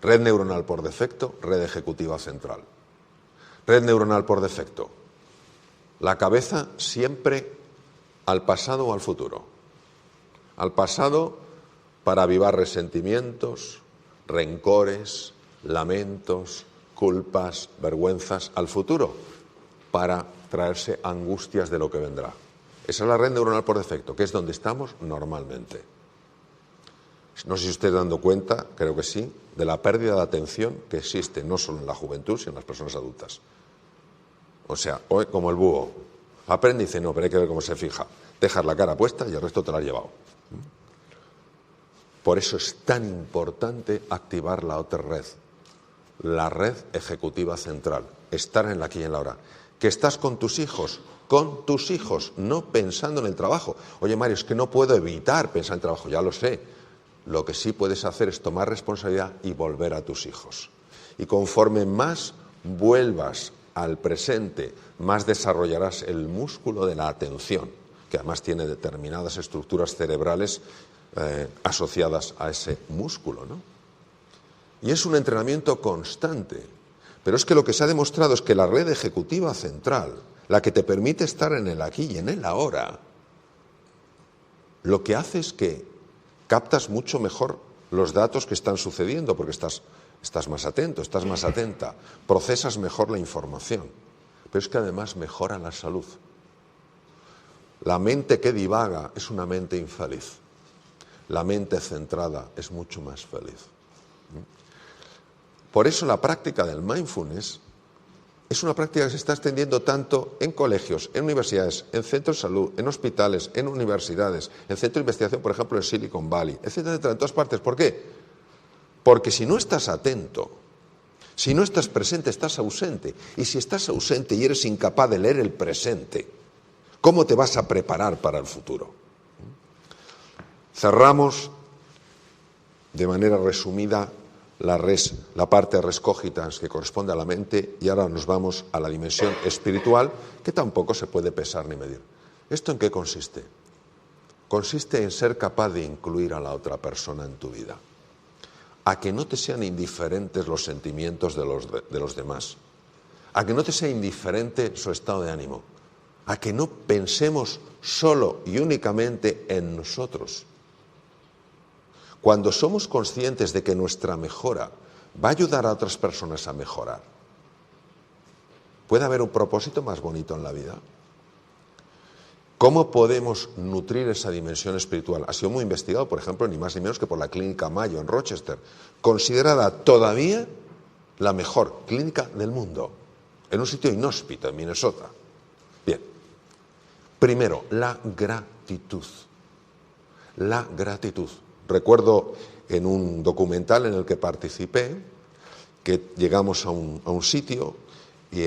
Red neuronal por defecto, red ejecutiva central. Red neuronal por defecto. La cabeza siempre al pasado o al futuro. Al pasado para avivar resentimientos, rencores, lamentos, culpas, vergüenzas. Al futuro para traerse angustias de lo que vendrá. Esa es la red neuronal por defecto, que es donde estamos normalmente. No sé si ustedes dando cuenta, creo que sí, de la pérdida de atención que existe no solo en la juventud, sino en las personas adultas. O sea, hoy como el búho, aprende y dice, no, pero hay que ver cómo se fija. Dejas la cara puesta y el resto te lo has llevado. Por eso es tan importante activar la otra red, la red ejecutiva central, estar en la aquí y en la ahora. Que estás con tus hijos, no pensando en el trabajo. Oye, Mario, es que no puedo evitar pensar en el trabajo, ya lo sé. Lo que sí puedes hacer es tomar responsabilidad y volver a tus hijos. Y conforme más vuelvas al presente, más desarrollarás el músculo de la atención, que además tiene determinadas estructuras cerebrales asociadas a ese músculo, ¿no? Y es un entrenamiento constante. Pero es que lo que se ha demostrado es que la red ejecutiva central, la que te permite estar en el aquí y en el ahora, lo que hace es que captas mucho mejor los datos que están sucediendo, porque estás más atento, estás más atenta, procesas mejor la información. Pero es que además mejora la salud. La mente que divaga es una mente infeliz. La mente centrada es mucho más feliz. Por eso la práctica del mindfulness es una práctica que se está extendiendo tanto en colegios, en universidades, en centros de salud, en hospitales, en universidades, en centros de investigación, por ejemplo, en Silicon Valley, etcétera, etcétera, en todas partes. ¿Por qué? Porque si no estás atento, si no estás presente, estás ausente. Y si estás ausente y eres incapaz de leer el presente, ¿cómo te vas a preparar para el futuro? Cerramos de manera resumida la parte res cogitans que corresponde a la mente, y ahora nos vamos a la dimensión espiritual, que tampoco se puede pesar ni medir. ¿Esto en qué consiste? Consiste en ser capaz de incluir a la otra persona en tu vida, a que no te sean indiferentes los sentimientos de los demás, a que no te sea indiferente su estado de ánimo, a que no pensemos solo y únicamente en nosotros. Cuando somos conscientes de que nuestra mejora va a ayudar a otras personas a mejorar, ¿puede haber un propósito más bonito en la vida? ¿Cómo podemos nutrir esa dimensión espiritual? Ha sido muy investigado, por ejemplo, ni más ni menos que por la Clínica Mayo en Rochester, considerada todavía la mejor clínica del mundo, en un sitio inhóspito, en Minnesota. Bien, primero, la gratitud. La gratitud. Recuerdo en un documental en el que participé que llegamos a un sitio y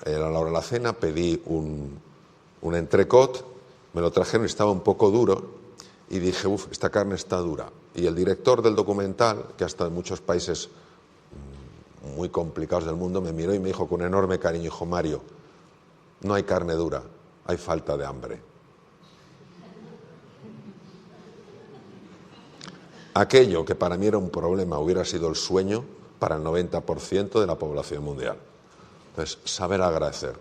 a la hora de la cena pedí un entrecot, me lo trajeron y estaba un poco duro y dije, esta carne está dura. Y el director del documental, que ha estado en muchos países muy complicados del mundo, me miró y me dijo con enorme cariño, hijo Mario, no hay carne dura, hay falta de hambre. Aquello que para mí era un problema hubiera sido el sueño para el 90% de la población mundial. Entonces, saber agradecer.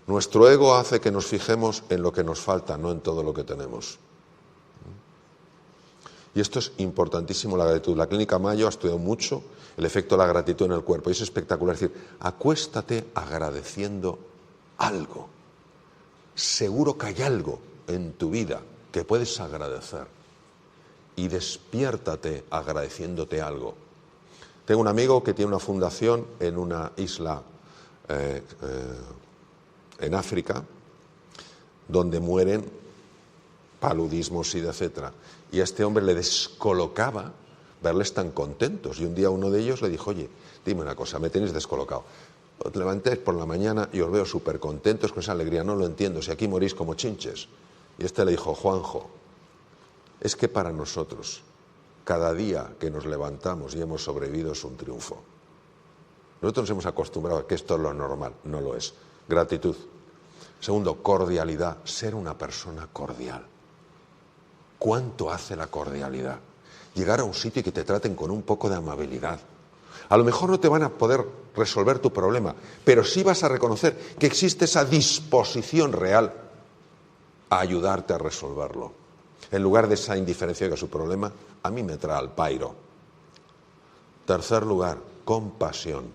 Nuestro ego hace que nos fijemos en lo que nos falta, no en todo lo que tenemos. Y esto es importantísimo, la gratitud. La Clínica Mayo ha estudiado mucho el efecto de la gratitud en el cuerpo. Y es espectacular. Es decir, acuéstate agradeciendo algo. Seguro que hay algo en tu vida que puedes agradecer y despiértate agradeciéndote algo. Tengo un amigo que tiene una fundación en una isla en África donde mueren paludismo, sida, etc. Y a este hombre le descolocaba verles tan contentos. Y un día uno de ellos le dijo, oye, dime una cosa, me tenéis descolocado. Os levantéis por la mañana y os veo súper contentos con esa alegría. No lo entiendo, si aquí morís como chinches. Y este le dijo, Juanjo, es que para nosotros, cada día que nos levantamos y hemos sobrevivido es un triunfo. Nosotros nos hemos acostumbrado a que esto es lo normal, no lo es. Gratitud. Segundo, cordialidad, ser una persona cordial. ¿Cuánto hace la cordialidad? Llegar a un sitio y que te traten con un poco de amabilidad. A lo mejor no te van a poder resolver tu problema, pero sí vas a reconocer que existe esa disposición real a ayudarte a resolverlo. En lugar de esa indiferencia que su problema a mí me trae al pairo. Tercer lugar, compasión.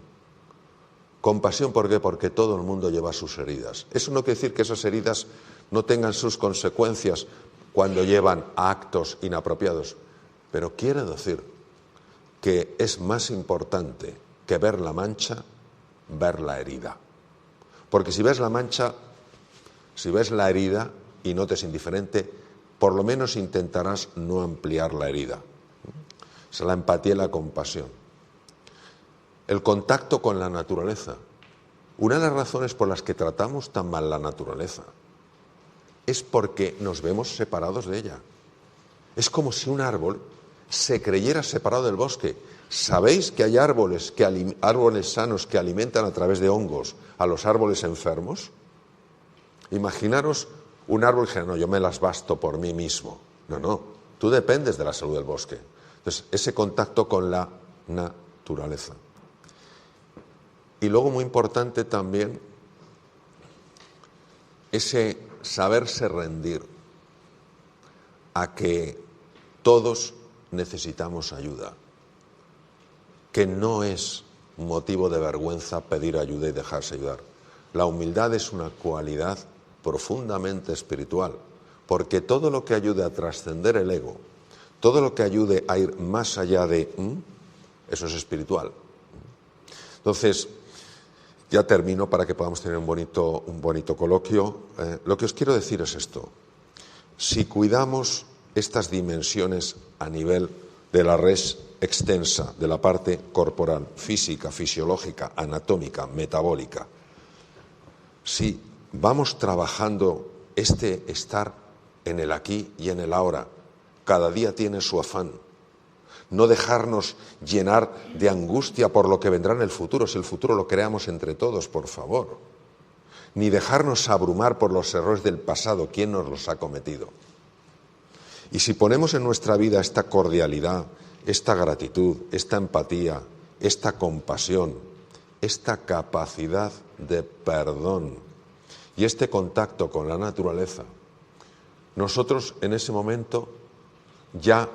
Compasión, ¿por qué? Porque todo el mundo lleva sus heridas. Eso no quiere decir que esas heridas no tengan sus consecuencias cuando llevan a actos inapropiados, pero quiere decir que es más importante que ver la mancha, ver la herida. Porque si ves la mancha, si ves la herida y no te es indiferente, por lo menos intentarás no ampliar la herida. Es la empatía y la compasión. El contacto con la naturaleza. Una de las razones por las que tratamos tan mal la naturaleza es porque nos vemos separados de ella. Es como si un árbol se creyera separado del bosque. ¿Sabéis que hay árboles sanos que alimentan a través de hongos a los árboles enfermos? Imaginaros un árbol que dice, no, yo me las basto por mí mismo. No, tú dependes de la salud del bosque. Entonces, ese contacto con la naturaleza. Y luego, muy importante también, ese saberse rendir a que todos necesitamos ayuda, que no es motivo de vergüenza pedir ayuda y dejarse ayudar. La humildad es una cualidad profundamente espiritual, porque todo lo que ayude a trascender el ego, todo lo que ayude a ir más allá de eso es espiritual. Entonces, ya termino para que podamos tener un bonito coloquio. Lo que os quiero decir es esto. Si cuidamos estas dimensiones a nivel de la res extensa, de la parte corporal, física, fisiológica, anatómica, metabólica, si vamos trabajando este estar en el aquí y en el ahora, cada día tiene su afán. No dejarnos llenar de angustia por lo que vendrá en el futuro, si el futuro lo creamos entre todos, por favor. Ni dejarnos abrumar por los errores del pasado, ¿quién nos los ha cometido? Y si ponemos en nuestra vida esta cordialidad, esta gratitud, esta empatía, esta compasión, esta capacidad de perdón y este contacto con la naturaleza, nosotros en ese momento ya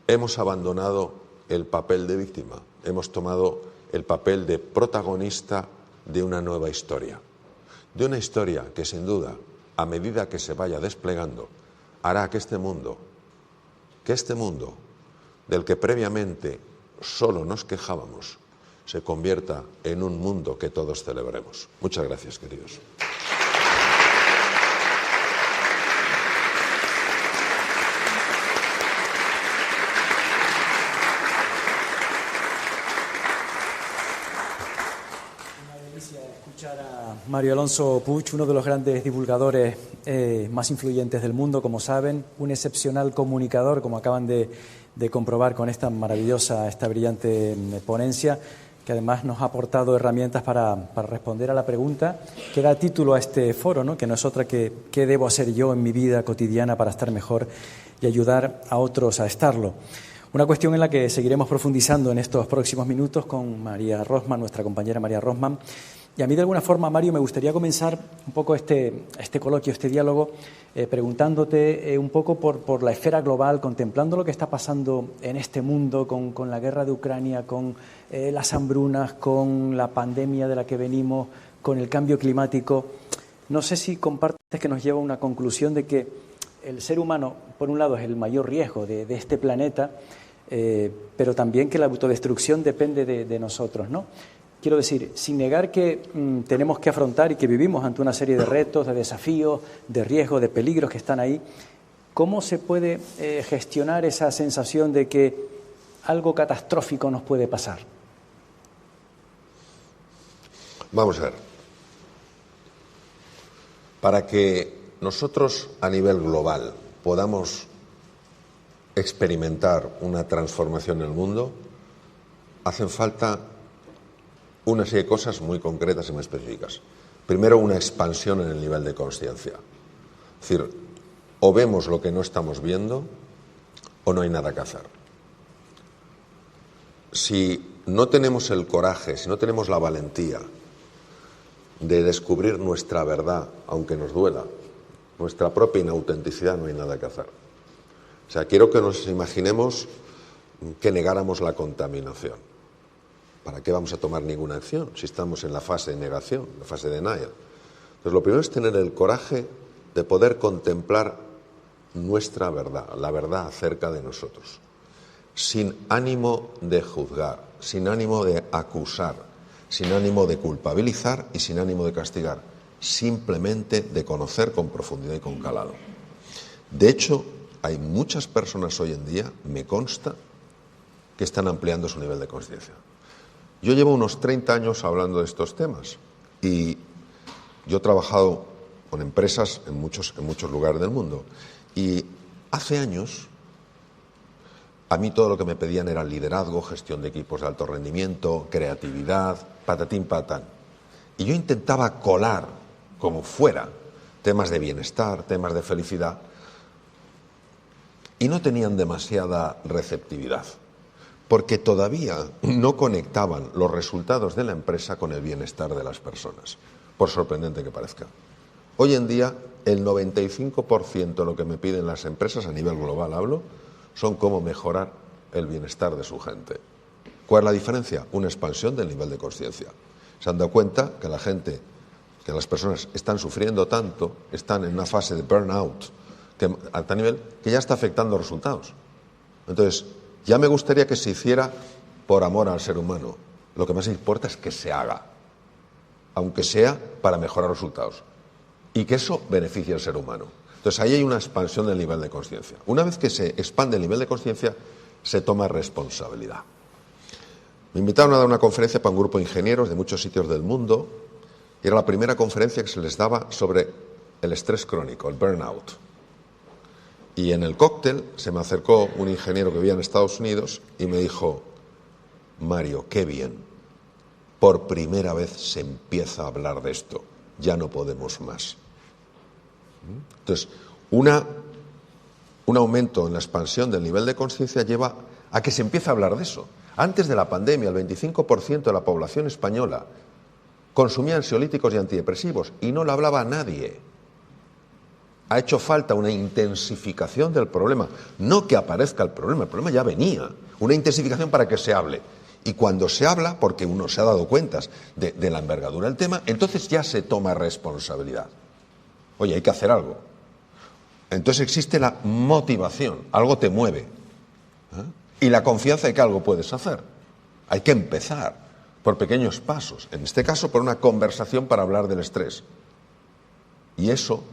hemos abandonado el papel de víctima, hemos tomado el papel de protagonista de una nueva historia. De una historia que sin duda, a medida que se vaya desplegando, hará que este mundo del que previamente solo nos quejábamos, se convierta en un mundo que todos celebremos. Muchas gracias, queridos. Mario Alonso Puig, uno de los grandes divulgadores más influyentes del mundo, como saben, un excepcional comunicador, como acaban de comprobar con esta maravillosa, esta brillante ponencia, que además nos ha aportado herramientas para responder a la pregunta que da título a este foro, ¿no? Que no es otra que ¿qué debo hacer yo en mi vida cotidiana para estar mejor y ayudar a otros a estarlo? Una cuestión en la que seguiremos profundizando en estos próximos minutos con María Rosman, nuestra compañera María Rosman. Y a mí, de alguna forma, Mario, me gustaría comenzar un poco este coloquio, este diálogo, preguntándote un poco por la esfera global, contemplando lo que está pasando en este mundo con la guerra de Ucrania, con las hambrunas, con la pandemia de la que venimos, con el cambio climático. No sé si compartes que nos lleva a una conclusión de que el ser humano, por un lado, es el mayor riesgo de este planeta, pero también que la autodestrucción depende de nosotros, ¿no? Quiero decir, sin negar que tenemos que afrontar y que vivimos ante una serie de retos, de desafíos, de riesgos, de peligros que están ahí, ¿cómo se puede gestionar esa sensación de que algo catastrófico nos puede pasar? Vamos a ver. Para que nosotros a nivel global podamos experimentar una transformación en el mundo, hacen falta una serie de cosas muy concretas y muy específicas. Primero, una expansión en el nivel de conciencia. Es decir, o vemos lo que no estamos viendo o no hay nada que hacer. Si no tenemos el coraje, si no tenemos la valentía de descubrir nuestra verdad, aunque nos duela, nuestra propia inautenticidad, no hay nada que hacer. O sea, quiero que nos imaginemos que negáramos la contaminación. ¿Para qué vamos a tomar ninguna acción si estamos en la fase de negación, la fase de denial? Entonces, lo primero es tener el coraje de poder contemplar nuestra verdad, la verdad acerca de nosotros, sin ánimo de juzgar, sin ánimo de acusar, sin ánimo de culpabilizar y sin ánimo de castigar, simplemente de conocer con profundidad y con calado. De hecho, hay muchas personas hoy en día, me consta, que están ampliando su nivel de conciencia. Yo llevo unos 30 años hablando de estos temas y yo he trabajado con empresas en muchos lugares del mundo y hace años a mí todo lo que me pedían era liderazgo, gestión de equipos de alto rendimiento, creatividad, patatín patán. Y yo intentaba colar como fuera temas de bienestar, temas de felicidad y no tenían demasiada receptividad, porque todavía no conectaban los resultados de la empresa con el bienestar de las personas, por sorprendente que parezca. Hoy en día, el 95% de lo que me piden las empresas, a nivel global hablo, son cómo mejorar el bienestar de su gente. ¿Cuál es la diferencia? Una expansión del nivel de conciencia. Se han dado cuenta que la gente, que las personas están sufriendo tanto, están en una fase de burnout a tal nivel que ya está afectando los resultados. Entonces, ya me gustaría que se hiciera por amor al ser humano. Lo que más importa es que se haga, aunque sea para mejorar resultados, y que eso beneficie al ser humano. Entonces, ahí hay una expansión del nivel de conciencia. Una vez que se expande el nivel de conciencia, se toma responsabilidad. Me invitaron a dar una conferencia para un grupo de ingenieros de muchos sitios del mundo, y era la primera conferencia que se les daba sobre el estrés crónico, el burnout. Y en el cóctel se me acercó un ingeniero que vivía en Estados Unidos y me dijo: Mario, qué bien, por primera vez se empieza a hablar de esto, ya no podemos más. Entonces, un aumento en la expansión del nivel de conciencia lleva a que se empiece a hablar de eso. Antes de la pandemia, el 25% de la población española consumía ansiolíticos y antidepresivos y no lo hablaba nadie. Ha hecho falta una intensificación del problema, no que aparezca el problema ya venía, una intensificación para que se hable. Y cuando se habla, porque uno se ha dado cuentas de la envergadura del tema, entonces ya se toma responsabilidad. Oye, hay que hacer algo. Entonces existe la motivación, algo te mueve, y la confianza de que algo puedes hacer. Hay que empezar por pequeños pasos, en este caso por una conversación para hablar del estrés. Y eso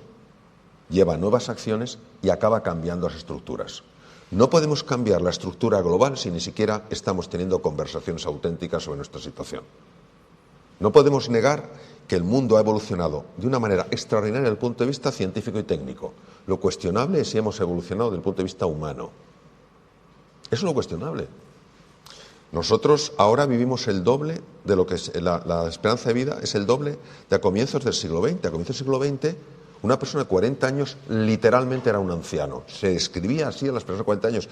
lleva nuevas acciones y acaba cambiando las estructuras. No podemos cambiar la estructura global si ni siquiera estamos teniendo conversaciones auténticas sobre nuestra situación. No podemos negar que el mundo ha evolucionado de una manera extraordinaria desde el punto de vista científico y técnico. Lo cuestionable es si hemos evolucionado desde el punto de vista humano. Eso es lo cuestionable. Nosotros ahora vivimos el doble de lo que es la esperanza de vida, es el doble de a comienzos del siglo XX. A comienzos del siglo XX, una persona de 40 años literalmente era un anciano. Se describía así a las personas de 40 años.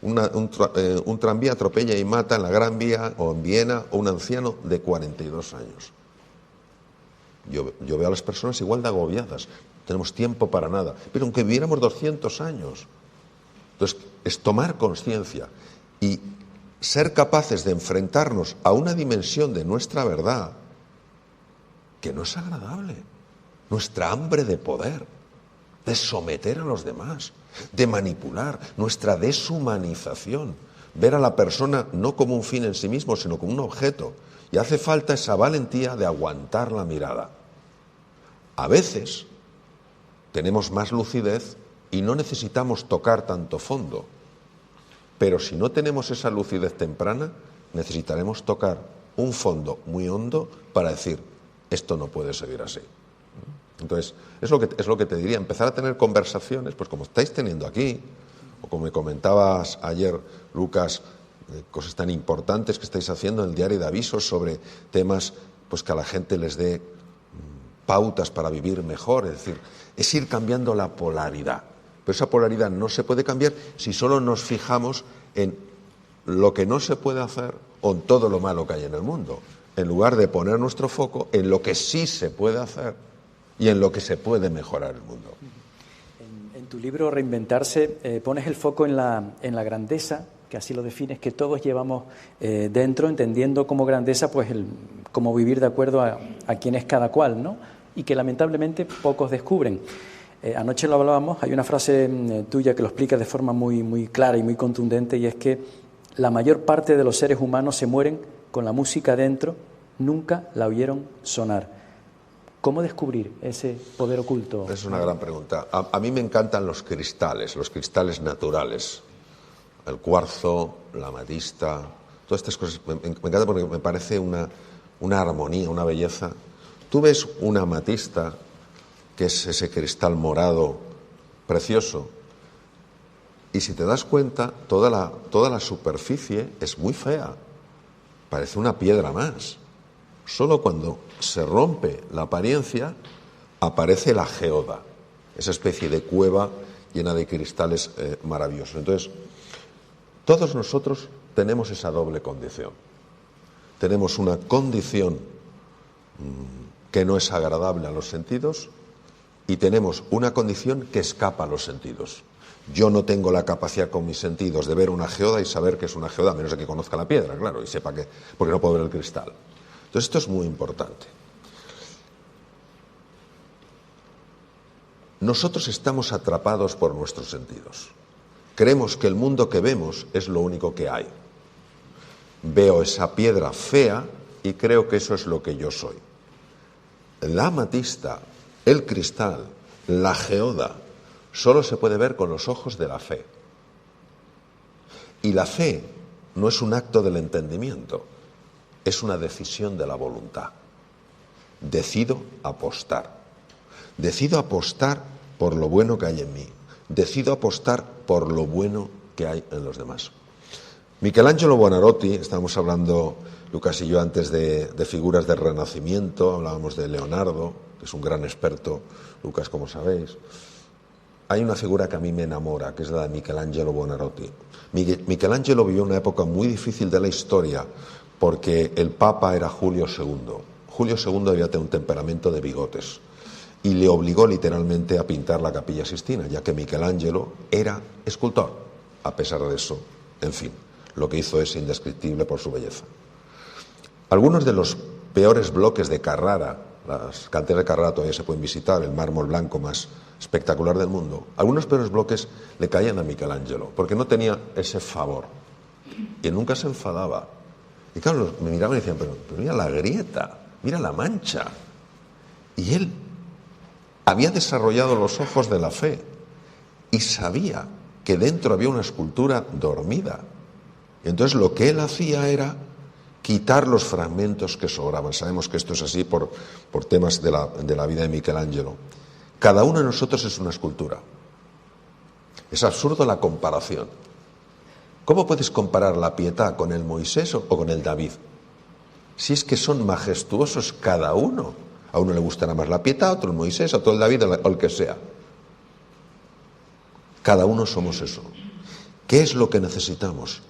Un tranvía atropella y mata en la Gran Vía o en Viena a un anciano de 42 años. Yo veo a las personas igual de agobiadas. No tenemos tiempo para nada. Pero aunque viviéramos 200 años. Entonces, es tomar conciencia y ser capaces de enfrentarnos a una dimensión de nuestra verdad que no es agradable. Nuestra hambre de poder. de someter a los demás, de manipular, nuestra deshumanización, ver a la persona no como un fin en sí mismo, sino como un objeto. Y hace falta esa valentía de aguantar la mirada. A veces tenemos más lucidez y no necesitamos tocar tanto fondo. Pero si no tenemos esa lucidez temprana, necesitaremos tocar un fondo muy hondo para decir, esto no puede seguir así. Entonces, es lo que te diría, empezar a tener conversaciones, pues como estáis teniendo aquí, o como me comentabas ayer, Lucas, cosas tan importantes que estáis haciendo en el diario de avisos sobre temas pues que a la gente les dé pautas para vivir mejor, es decir, es ir cambiando la polaridad. Pero esa polaridad no se puede cambiar si solo nos fijamos en lo que no se puede hacer o en todo lo malo que hay en el mundo, en lugar de poner nuestro foco en lo que sí se puede hacer y en lo que se puede mejorar el mundo. En tu libro Reinventarse pones el foco en la grandeza, que así lo defines, que todos llevamos dentro, entendiendo como grandeza pues cómo vivir de acuerdo a quién es cada cual, ¿no? Y que lamentablemente pocos descubren. Anoche lo hablábamos, hay una frase tuya que lo explica de forma muy, muy clara y muy contundente, y es que la mayor parte de los seres humanos se mueren con la música dentro, nunca la oyeron sonar. ¿Cómo descubrir ese poder oculto? Es una gran pregunta. A mí me encantan los cristales naturales. El cuarzo, la amatista, todas estas cosas. Me encanta porque me parece una armonía, una belleza. Tú ves una amatista, que es ese cristal morado precioso, y si te das cuenta, toda la superficie es muy fea. Parece una piedra más. Solo cuando se rompe la apariencia aparece la geoda, esa especie de cueva llena de cristales maravillosos. Entonces, todos nosotros tenemos esa doble condición. Tenemos una condición que no es agradable a los sentidos y tenemos una condición que escapa a los sentidos. Yo no tengo la capacidad con mis sentidos de ver una geoda y saber que es una geoda, a menos de que conozca la piedra, claro, y sepa que, porque no puedo ver el cristal. Entonces esto es muy importante. Nosotros estamos atrapados por nuestros sentidos. Creemos que el mundo que vemos es lo único que hay. Veo esa piedra fea y creo que eso es lo que yo soy. La amatista, el cristal, la geoda, solo se puede ver con los ojos de la fe. Y la fe no es un acto del entendimiento, es una decisión de la voluntad. Decido apostar. Decido apostar por lo bueno que hay en mí. Decido apostar por lo bueno que hay en los demás. Michelangelo Buonarroti, estábamos hablando, Lucas y yo, antes de figuras del Renacimiento, hablábamos de Leonardo, que es un gran experto, Lucas, como sabéis. Hay una figura que a mí me enamora, que es la de Michelangelo Buonarroti. Michelangelo vivió una época muy difícil de la historia, porque el Papa era Julio II. Julio II debía tener un temperamento de bigotes y le obligó literalmente a pintar la Capilla Sixtina, ya que Michelangelo era escultor. A pesar de eso, en fin, lo que hizo es indescriptible por su belleza. Algunos de los peores bloques de Carrara, las canteras de Carrara todavía se pueden visitar, el mármol blanco más espectacular del mundo, algunos peores bloques le caían a Michelangelo, porque no tenía ese favor, y nunca se enfadaba. Y claro, me miraban y decían, pero mira la grieta, mira la mancha. Y él había desarrollado los ojos de la fe y sabía que dentro había una escultura dormida. Y entonces lo que él hacía era quitar los fragmentos que sobraban. Sabemos que esto es así por temas de la vida de Michelangelo. Cada uno de nosotros es una escultura. Es absurdo la comparación. ¿Cómo puedes comparar la Pietà con el Moisés o con el David? Si es que son majestuosos cada uno. A uno le gustará más la Pietà, a otro el Moisés, a otro el David o el que sea. Cada uno somos eso. ¿Qué es lo que necesitamos?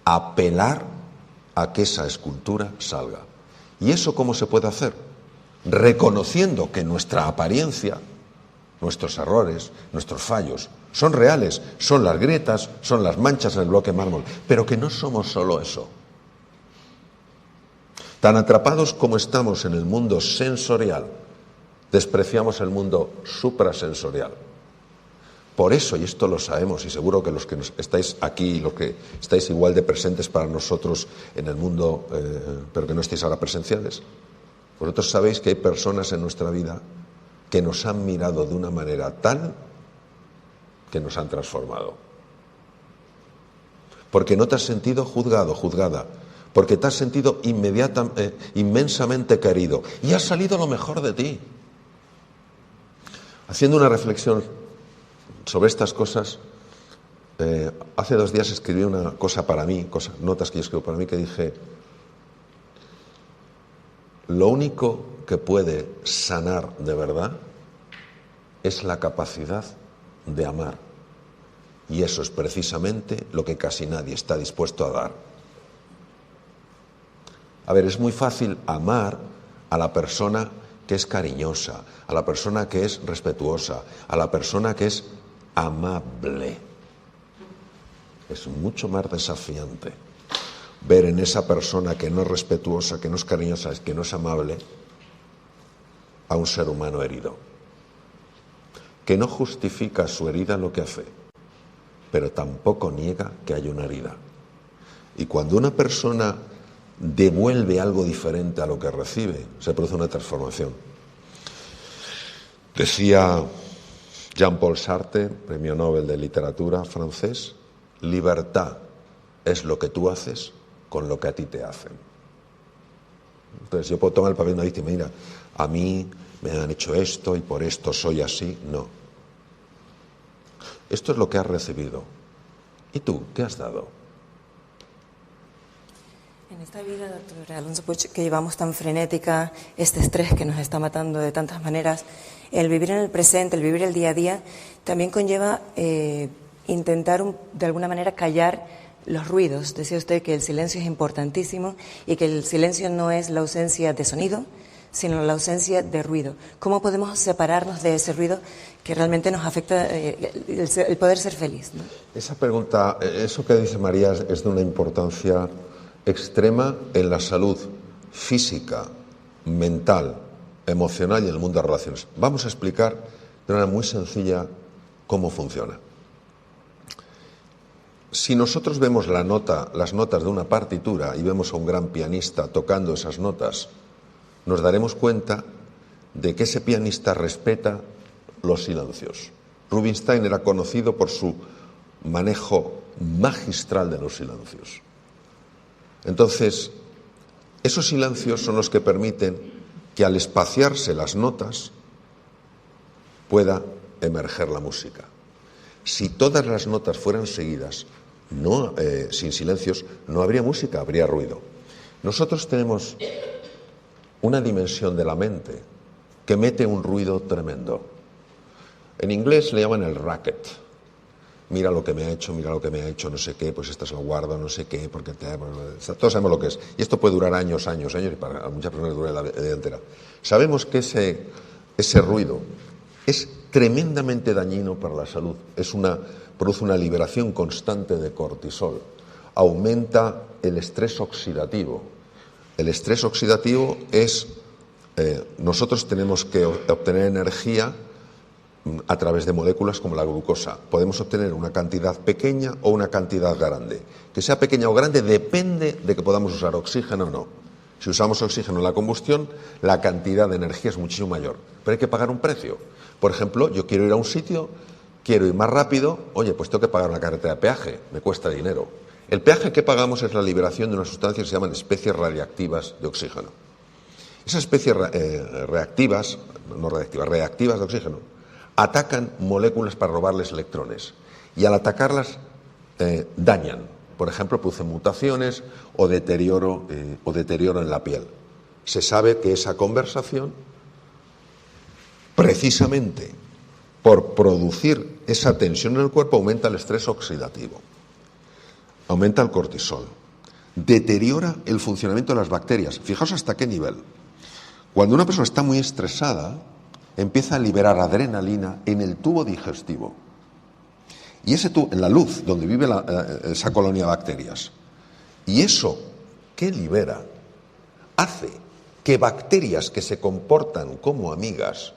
Apelar a que esa escultura salga. ¿Y eso cómo se puede hacer? Reconociendo que nuestra apariencia, nuestros errores, nuestros fallos, son reales, son las grietas, son las manchas en el bloque de mármol, pero que no somos solo eso. Tan atrapados como estamos en el mundo sensorial, despreciamos el mundo suprasensorial. Por eso, y esto lo sabemos, y seguro que los que estáis aquí, los que estáis igual de presentes para nosotros en el mundo, pero que no estáis ahora presenciales, vosotros sabéis que hay personas en nuestra vida que nos han mirado de una manera tal que nos han transformado. Porque no te has sentido juzgado, juzgada, porque te has sentido inmensamente querido y ha salido lo mejor de ti. Haciendo una reflexión sobre estas cosas, hace 2 días escribí una cosa para mí, notas que yo escribo para mí, que dije: lo único que puede sanar de verdad es la capacidad de amar. Y eso es precisamente lo que casi nadie está dispuesto a dar. A ver, es muy fácil amar a la persona que es cariñosa, a la persona que es respetuosa, a la persona que es amable. Es mucho más desafiante ver en esa persona que no es respetuosa, que no es cariñosa, que no es amable, a un ser humano herido, que no justifica su herida lo que hace, pero tampoco niega que hay una herida. Y cuando una persona devuelve algo diferente a lo que recibe, se produce una transformación. Decía Jean-Paul Sartre, premio Nobel de Literatura francés: libertad es lo que tú haces con lo que a ti te hacen. Entonces yo puedo tomar el papel de una víctima: mira, a mí me han hecho esto y por esto soy así. No. Esto es lo que has recibido. ¿Y tú qué has dado? En esta vida, doctor Alonso Puig, que llevamos tan frenética, este estrés que nos está matando de tantas maneras, el vivir en el presente, el vivir el día a día, también conlleva intentar de alguna manera callar los ruidos. Decía usted que el silencio es importantísimo y que el silencio no es la ausencia de sonido, sino la ausencia de ruido. ¿Cómo podemos separarnos de ese ruido que realmente nos afecta el poder ser feliz, ¿no? Esa pregunta, eso que dice María, es de una importancia extrema en la salud física, mental, emocional y en el mundo de relaciones. Vamos a explicar de una manera muy sencilla cómo funciona. Si nosotros vemos las notas de una partitura y vemos a un gran pianista tocando esas notas, nos daremos cuenta de que ese pianista respeta los silencios. Rubinstein era conocido por su manejo magistral de los silencios. Entonces, esos silencios son los que permiten que al espaciarse las notas pueda emerger la música. Si todas las notas fueran seguidas, sin silencios, no habría música, habría ruido. Nosotros tenemos una dimensión de la mente que mete un ruido tremendo. En inglés le llaman el racket. Mira lo que me ha hecho, no sé qué, pues esto se lo guardo, no sé qué, porque todos sabemos lo que es. Y esto puede durar años, y para muchas personas dura la vida entera. Sabemos que ese ruido es tremendamente dañino para la salud. Produce una liberación constante de cortisol. Aumenta el estrés oxidativo. El estrés oxidativo es, nosotros tenemos que obtener energía a través de moléculas como la glucosa. Podemos obtener una cantidad pequeña o una cantidad grande. Que sea pequeña o grande depende de que podamos usar oxígeno o no. Si usamos oxígeno en la combustión, la cantidad de energía es muchísimo mayor. Pero hay que pagar un precio. Por ejemplo, yo quiero ir a un sitio, quiero ir más rápido, pues tengo que pagar una carretera de peaje, me cuesta dinero. El peaje que pagamos es la liberación de unas sustancias que se llaman especies radiactivas de oxígeno. Esas especies reactivas de oxígeno, atacan moléculas para robarles electrones. Y al atacarlas, dañan. Por ejemplo, producen mutaciones o deterioro en la piel. Se sabe que esa conversación, precisamente por producir esa tensión en el cuerpo, aumenta el estrés oxidativo. Aumenta el cortisol, deteriora el funcionamiento de las bacterias. Fijaos hasta qué nivel. Cuando una persona está muy estresada, empieza a liberar adrenalina en el tubo digestivo. Y ese tubo, en la luz, donde vive esa colonia de bacterias. Y eso que libera hace que bacterias que se comportan como amigas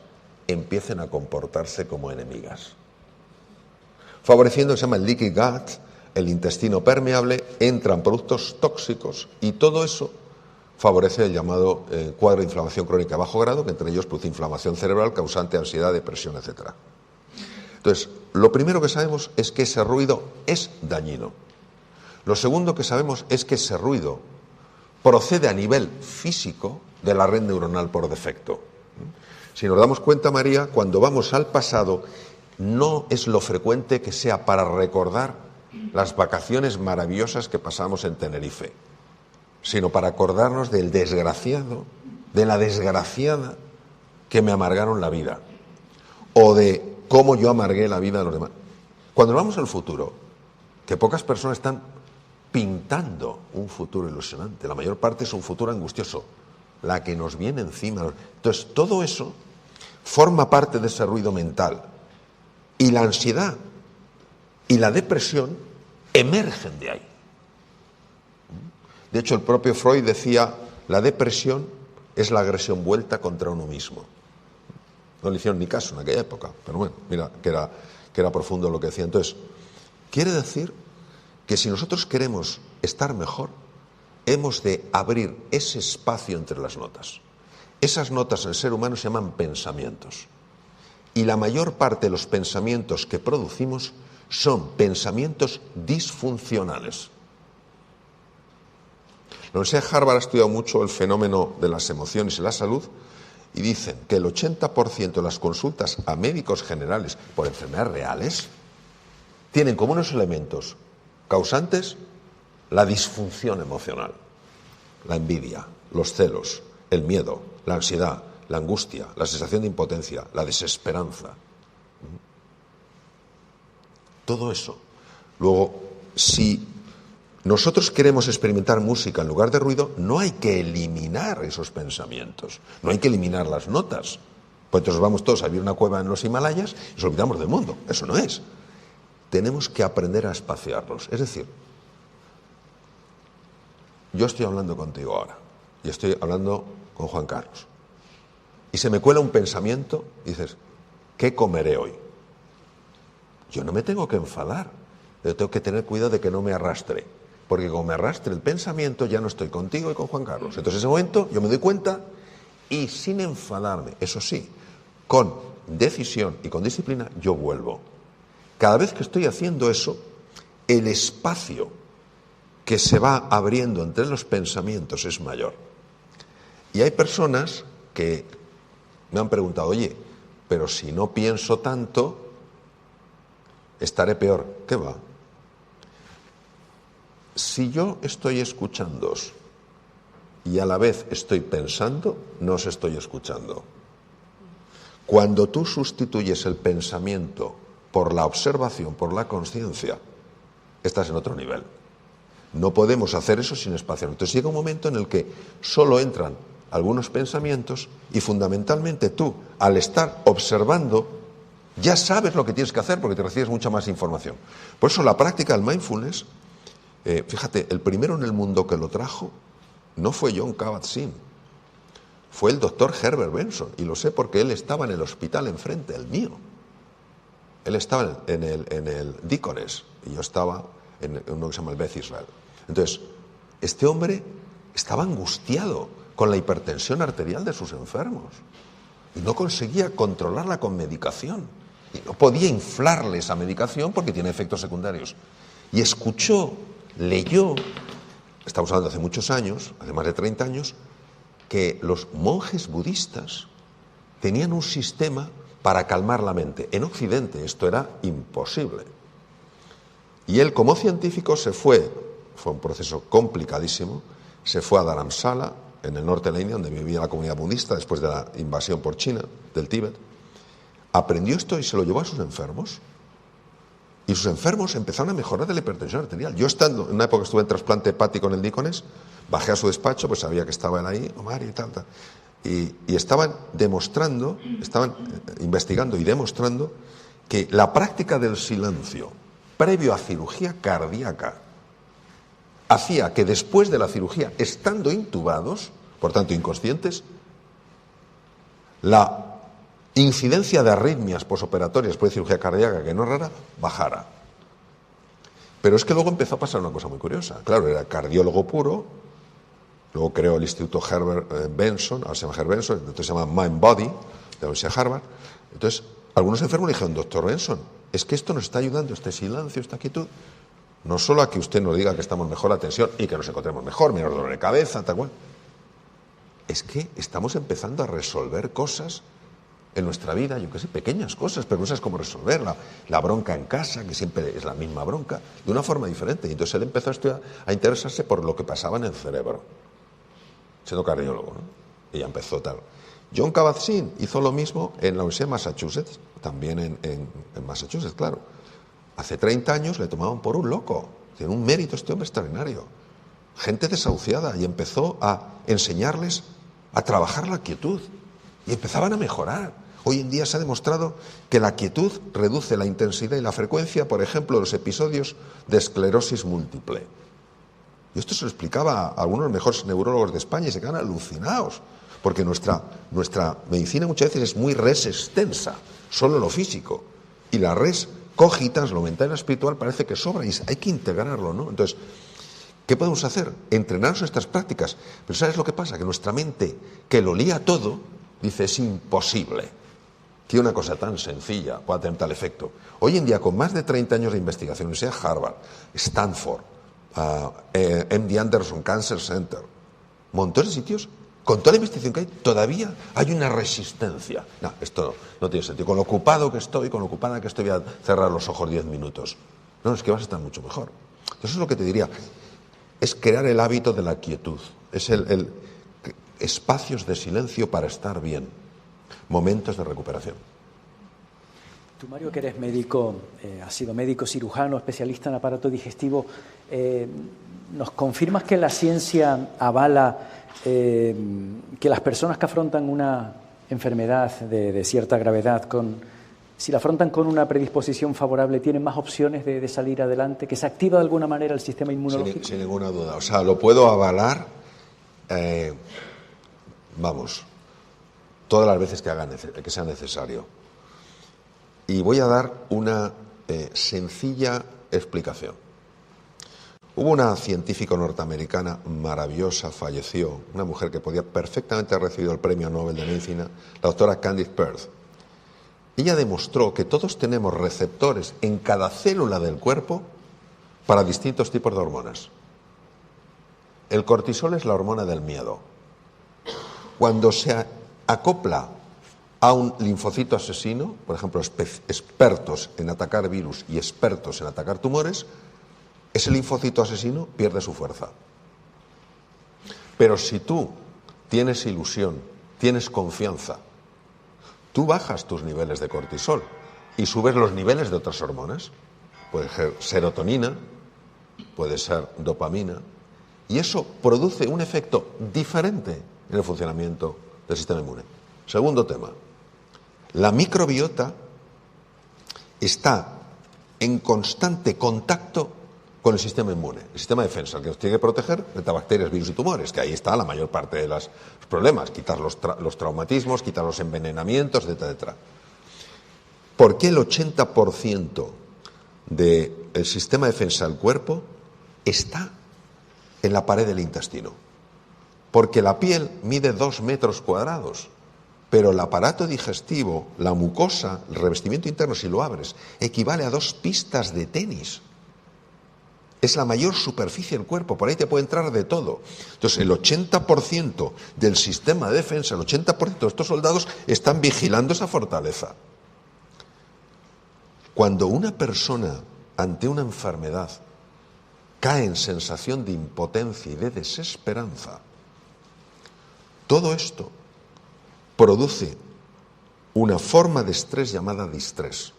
empiecen a comportarse como enemigas. favoreciendo lo que se llama el leaky gut, el intestino permeable, entran productos tóxicos y todo eso favorece el llamado cuadro de inflamación crónica de bajo grado, que entre ellos produce inflamación cerebral causante ansiedad, depresión, etc. Entonces, lo primero que sabemos es que ese ruido es dañino. Lo segundo que sabemos es que ese ruido procede a nivel físico de la red neuronal por defecto. Si nos damos cuenta, María, cuando vamos al pasado, no es lo frecuente que sea para recordar las vacaciones maravillosas que pasamos en Tenerife, sino para acordarnos del desgraciado, de la desgraciada que me amargaron la vida, o de cómo yo amargué la vida de los demás. Cuando vamos al futuro, que pocas personas están pintando un futuro ilusionante, la mayor parte es un futuro angustioso, la que nos viene encima. Entonces, todo eso forma parte de ese ruido mental, y la ansiedad y la depresión emergen de ahí. De hecho, el propio Freud decía, la depresión es la agresión vuelta contra uno mismo. No le hicieron ni caso en aquella época, pero bueno, mira que era profundo lo que decía. Entonces, quiere decir que si nosotros queremos estar mejor, hemos de abrir ese espacio entre las notas. Esas notas en el ser humano se llaman pensamientos. Y la mayor parte de los pensamientos que producimos son pensamientos disfuncionales. La Universidad de Harvard ha estudiado mucho el fenómeno de las emociones y la salud y dicen que el 80% de las consultas a médicos generales por enfermedades reales tienen como unos elementos causantes la disfunción emocional, la envidia, los celos, el miedo, la ansiedad, la angustia, la sensación de impotencia, la desesperanza. Todo eso. Luego, si nosotros queremos experimentar música en lugar de ruido, no hay que eliminar esos pensamientos, no hay que eliminar las notas. Pues entonces vamos todos a vivir una cueva en los Himalayas y nos olvidamos del mundo. Eso no es. Tenemos que aprender a espaciarlos. Es decir, yo estoy hablando contigo ahora y estoy hablando con Juan Carlos. Y se me cuela un pensamiento y dices, ¿qué comeré hoy? Yo no me tengo que enfadar. Yo tengo que tener cuidado de que no me arrastre. Porque como me arrastre el pensamiento, ya no estoy contigo y con Juan Carlos. Entonces, en ese momento, yo me doy cuenta y sin enfadarme, eso sí, con decisión y con disciplina, yo vuelvo. Cada vez que estoy haciendo eso, el espacio que se va abriendo entre los pensamientos es mayor. Y hay personas que me han preguntado, oye, pero si no pienso tanto, estaré peor. ¿Qué va? Si yo estoy escuchándoos y a la vez estoy pensando, no os estoy escuchando. Cuando tú sustituyes el pensamiento por la observación, por la conciencia, estás en otro nivel. No podemos hacer eso sin espaciar. Entonces llega un momento en el que solo entran algunos pensamientos y fundamentalmente tú, al estar observando, ya sabes lo que tienes que hacer porque te recibes mucha más información. Por eso la práctica del mindfulness, fíjate, el primero en el mundo que lo trajo no fue Jon Kabat-Zinn, fue el doctor Herbert Benson, y lo sé porque él estaba en el hospital enfrente, el mío. Él estaba en el Deaconess y yo estaba en uno que se llama el Beth Israel. Entonces, este hombre estaba angustiado con la hipertensión arterial de sus enfermos y no conseguía controlarla con medicación y no podía inflarle esa medicación porque tiene efectos secundarios. Y escuchó, leyó, estamos hablando de hace muchos años, hace más de 30 años, que los monjes budistas tenían un sistema para calmar la mente. En Occidente esto era imposible. Y él, como científico, fue un proceso complicadísimo, se fue a Dharamsala, en el norte de la India, donde vivía la comunidad budista después de la invasión por China, del Tíbet, aprendió esto y se lo llevó a sus enfermos. Y sus enfermos empezaron a mejorar de la hipertensión arterial. Yo estando, en una época estuve en trasplante hepático en el Deaconess, bajé a su despacho, pues sabía que estaba él ahí, Omar y tal. Y estaban demostrando, estaban investigando y demostrando que la práctica del silencio previo a cirugía cardíaca hacía que después de la cirugía, estando intubados, por tanto inconscientes, la incidencia de arritmias posoperatorias por cirugía cardíaca, que no es rara, bajara. Pero es que luego empezó a pasar una cosa muy curiosa. Claro, era cardiólogo puro, luego creó el Instituto Herbert Benson, ahora se llama Herbert Benson, entonces se llama Mind Body, de la Universidad de Harvard. Entonces, algunos enfermos le dijeron, doctor Benson, es que esto nos está ayudando, este silencio, esta quietud, no solo a que usted nos diga que estamos mejor la tensión y que nos encontremos mejor, menos dolor de cabeza, tal cual. Es que estamos empezando a resolver cosas en nuestra vida, yo qué sé, pequeñas cosas, pero cosas como resolverla, la bronca en casa, que siempre es la misma bronca, de una forma diferente. Y entonces él empezó a estudiar, a interesarse por lo que pasaba en el cerebro, siendo cardiólogo, ¿no? Y ya empezó tal. John Kabat-Zinn hizo lo mismo en la Universidad de Massachusetts, también en Massachusetts, claro. Hace 30 años le tomaban por un loco, tiene un mérito este hombre extraordinario. Gente desahuciada, y empezó a enseñarles a trabajar la quietud, y empezaban a mejorar. Hoy en día se ha demostrado que la quietud reduce la intensidad y la frecuencia, por ejemplo, de los episodios de esclerosis múltiple. Y esto se lo explicaba a algunos de los mejores neurólogos de España y se quedan alucinados, porque nuestra medicina muchas veces es muy res extensa, solo lo físico, y la res cogitans, lo mental y lo espiritual, parece que sobra y hay que integrarlo, ¿no? Entonces, ¿qué podemos hacer? Entrenarnos en estas prácticas. Pero ¿sabes lo que pasa? Que nuestra mente, que lo lía todo, dice, es imposible que una cosa tan sencilla pueda tener tal efecto. Hoy en día, con más de 30 años de investigación, sea Harvard, Stanford, MD Anderson Cancer Center, montones de sitios, con toda la investigación que hay, todavía hay una resistencia. No, esto no tiene sentido. Con lo ocupado que estoy, con lo ocupada que estoy, voy a cerrar los ojos 10 minutos. No, es que vas a estar mucho mejor. Entonces, eso es lo que te diría. Es crear el hábito de la quietud. Es el espacios de silencio para estar bien. Momentos de recuperación. Tú, Mario, que eres médico, has sido médico cirujano, especialista en aparato digestivo, ¿nos confirmas que la ciencia avala que las personas que afrontan una enfermedad de cierta gravedad, si la afrontan con una predisposición favorable, tienen más opciones de salir adelante, que se activa de alguna manera el sistema inmunológico? Sin ninguna duda. O sea, lo puedo avalar, todas las veces que sea necesario. Y voy a dar una sencilla explicación. Hubo una científica norteamericana maravillosa, falleció, una mujer que podía perfectamente haber recibido el premio Nobel de Medicina, la doctora Candice Pert. Ella demostró que todos tenemos receptores en cada célula del cuerpo para distintos tipos de hormonas. El cortisol es la hormona del miedo. Cuando se acopla a un linfocito asesino, por ejemplo, expertos en atacar virus y expertos en atacar tumores, ese linfocito asesino pierde su fuerza. Pero si tú tienes ilusión, tienes confianza, tú bajas tus niveles de cortisol y subes los niveles de otras hormonas. Puede ser serotonina, puede ser dopamina, y eso produce un efecto diferente en el funcionamiento del sistema inmune. Segundo tema, la microbiota está en constante contacto con el sistema inmune, el sistema de defensa, el que nos tiene que proteger de bacterias, virus y tumores, que ahí está la mayor parte de los problemas, quitar los traumatismos, quitar los envenenamientos, etcétera. ¿Por qué el 80% del sistema de defensa del cuerpo está en la pared del intestino? Porque la piel mide 2 metros cuadrados, pero el aparato digestivo, la mucosa, el revestimiento interno, si lo abres, equivale a 2 pistas de tenis. Es la mayor superficie del cuerpo, por ahí te puede entrar de todo. Entonces, el 80% del sistema de defensa, el 80% de estos soldados están vigilando esa fortaleza. Cuando una persona, ante una enfermedad, cae en sensación de impotencia y de desesperanza, todo esto produce una forma de estrés llamada distrés.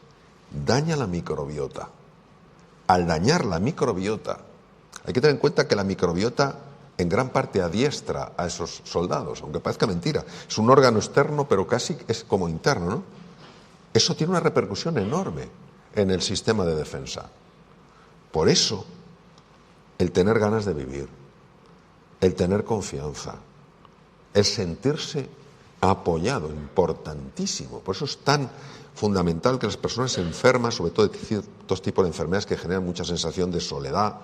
Daña la microbiota. Al dañar la microbiota, hay que tener en cuenta que la microbiota en gran parte adiestra a esos soldados, aunque parezca mentira. Es un órgano externo, pero casi es como interno, ¿no? Eso tiene una repercusión enorme en el sistema de defensa. Por eso, el tener ganas de vivir, el tener confianza, el sentirse apoyado, importantísimo. Por eso es tan fundamental que las personas enfermas, sobre todo de ciertos tipos de enfermedades que generan mucha sensación de soledad,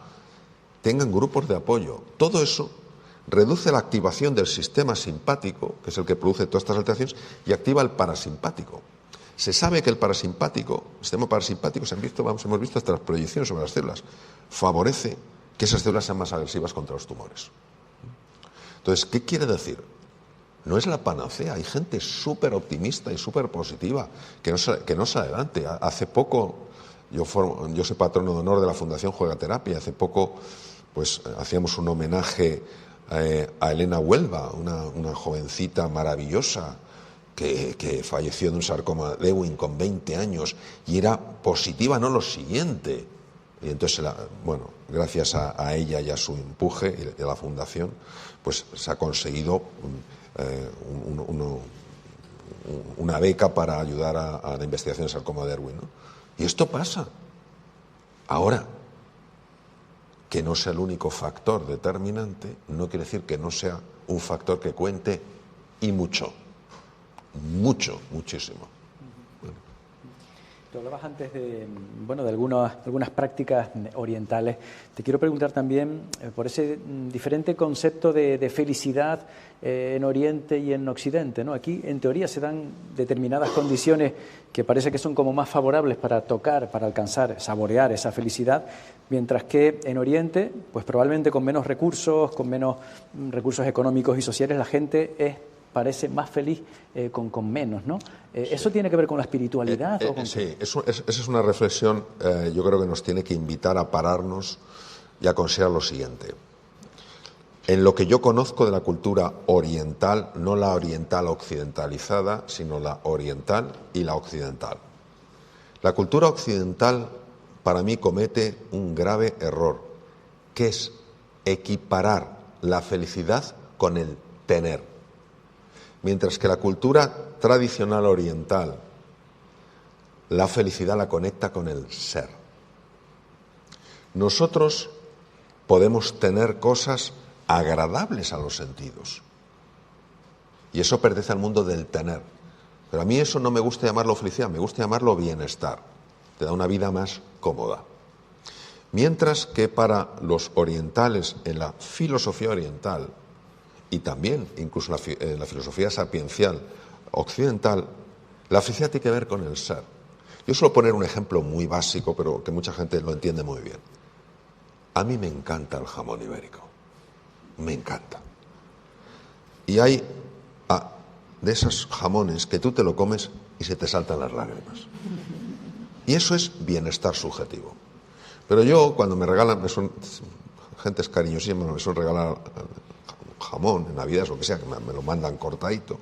tengan grupos de apoyo. Todo eso reduce la activación del sistema simpático, que es el que produce todas estas alteraciones, y activa el parasimpático. Se sabe que el sistema parasimpático, hemos visto hasta las proyecciones sobre las células, favorece que esas células sean más agresivas contra los tumores. Entonces, ¿qué quiere decir? No es la panacea. Hay gente súper optimista y súper positiva que no sale adelante. Hace poco, yo soy patrono de honor de la Fundación Juegaterapia. Hace poco, pues, hacíamos un homenaje a Elena Huelva, una jovencita maravillosa que falleció de un sarcoma de Ewing con 20 años y era positiva, no lo siguiente. Y entonces, gracias a ella y a su empuje y a la Fundación, pues se ha conseguido una beca para ayudar a la investigación del sarcoma de Ewing, ¿no? Y esto pasa. Ahora, que no sea el único factor determinante, no quiere decir que no sea un factor que cuente y muchísimo. Tú hablabas antes de algunas prácticas orientales. Te quiero preguntar también por ese diferente concepto de felicidad en Oriente y en Occidente, ¿no? Aquí, en teoría, se dan determinadas condiciones que parece que son como más favorables para tocar, para alcanzar, saborear esa felicidad, mientras que en Oriente, pues probablemente con menos recursos económicos y sociales, la gente parece más feliz con menos, ¿no? Sí. ¿Eso tiene que ver con la espiritualidad? Sí, esa es una reflexión, yo creo que nos tiene que invitar a pararnos y a considerar lo siguiente. En lo que yo conozco de la cultura oriental, no la oriental occidentalizada, sino la oriental y la occidental. La cultura occidental, para mí, comete un grave error, que es equiparar la felicidad con el tener. Mientras que la cultura tradicional oriental, la felicidad la conecta con el ser. Nosotros podemos tener cosas agradables a los sentidos. Y eso pertenece al mundo del tener. Pero a mí eso no me gusta llamarlo felicidad, me gusta llamarlo bienestar. Te da una vida más cómoda. Mientras que para los orientales, en la filosofía oriental, y también incluso en la filosofía sapiencial occidental, la felicidad tiene que ver con el ser. Yo suelo poner un ejemplo muy básico, pero que mucha gente lo entiende muy bien. A mí me encanta el jamón ibérico. Me encanta. Y hay de esos jamones que tú te lo comes y se te saltan las lágrimas. Y eso es bienestar subjetivo. Pero yo, cuando me regalan, gente es cariñosísima, me suelen regalar jamón en Navidad, lo que sea, que me lo mandan cortadito,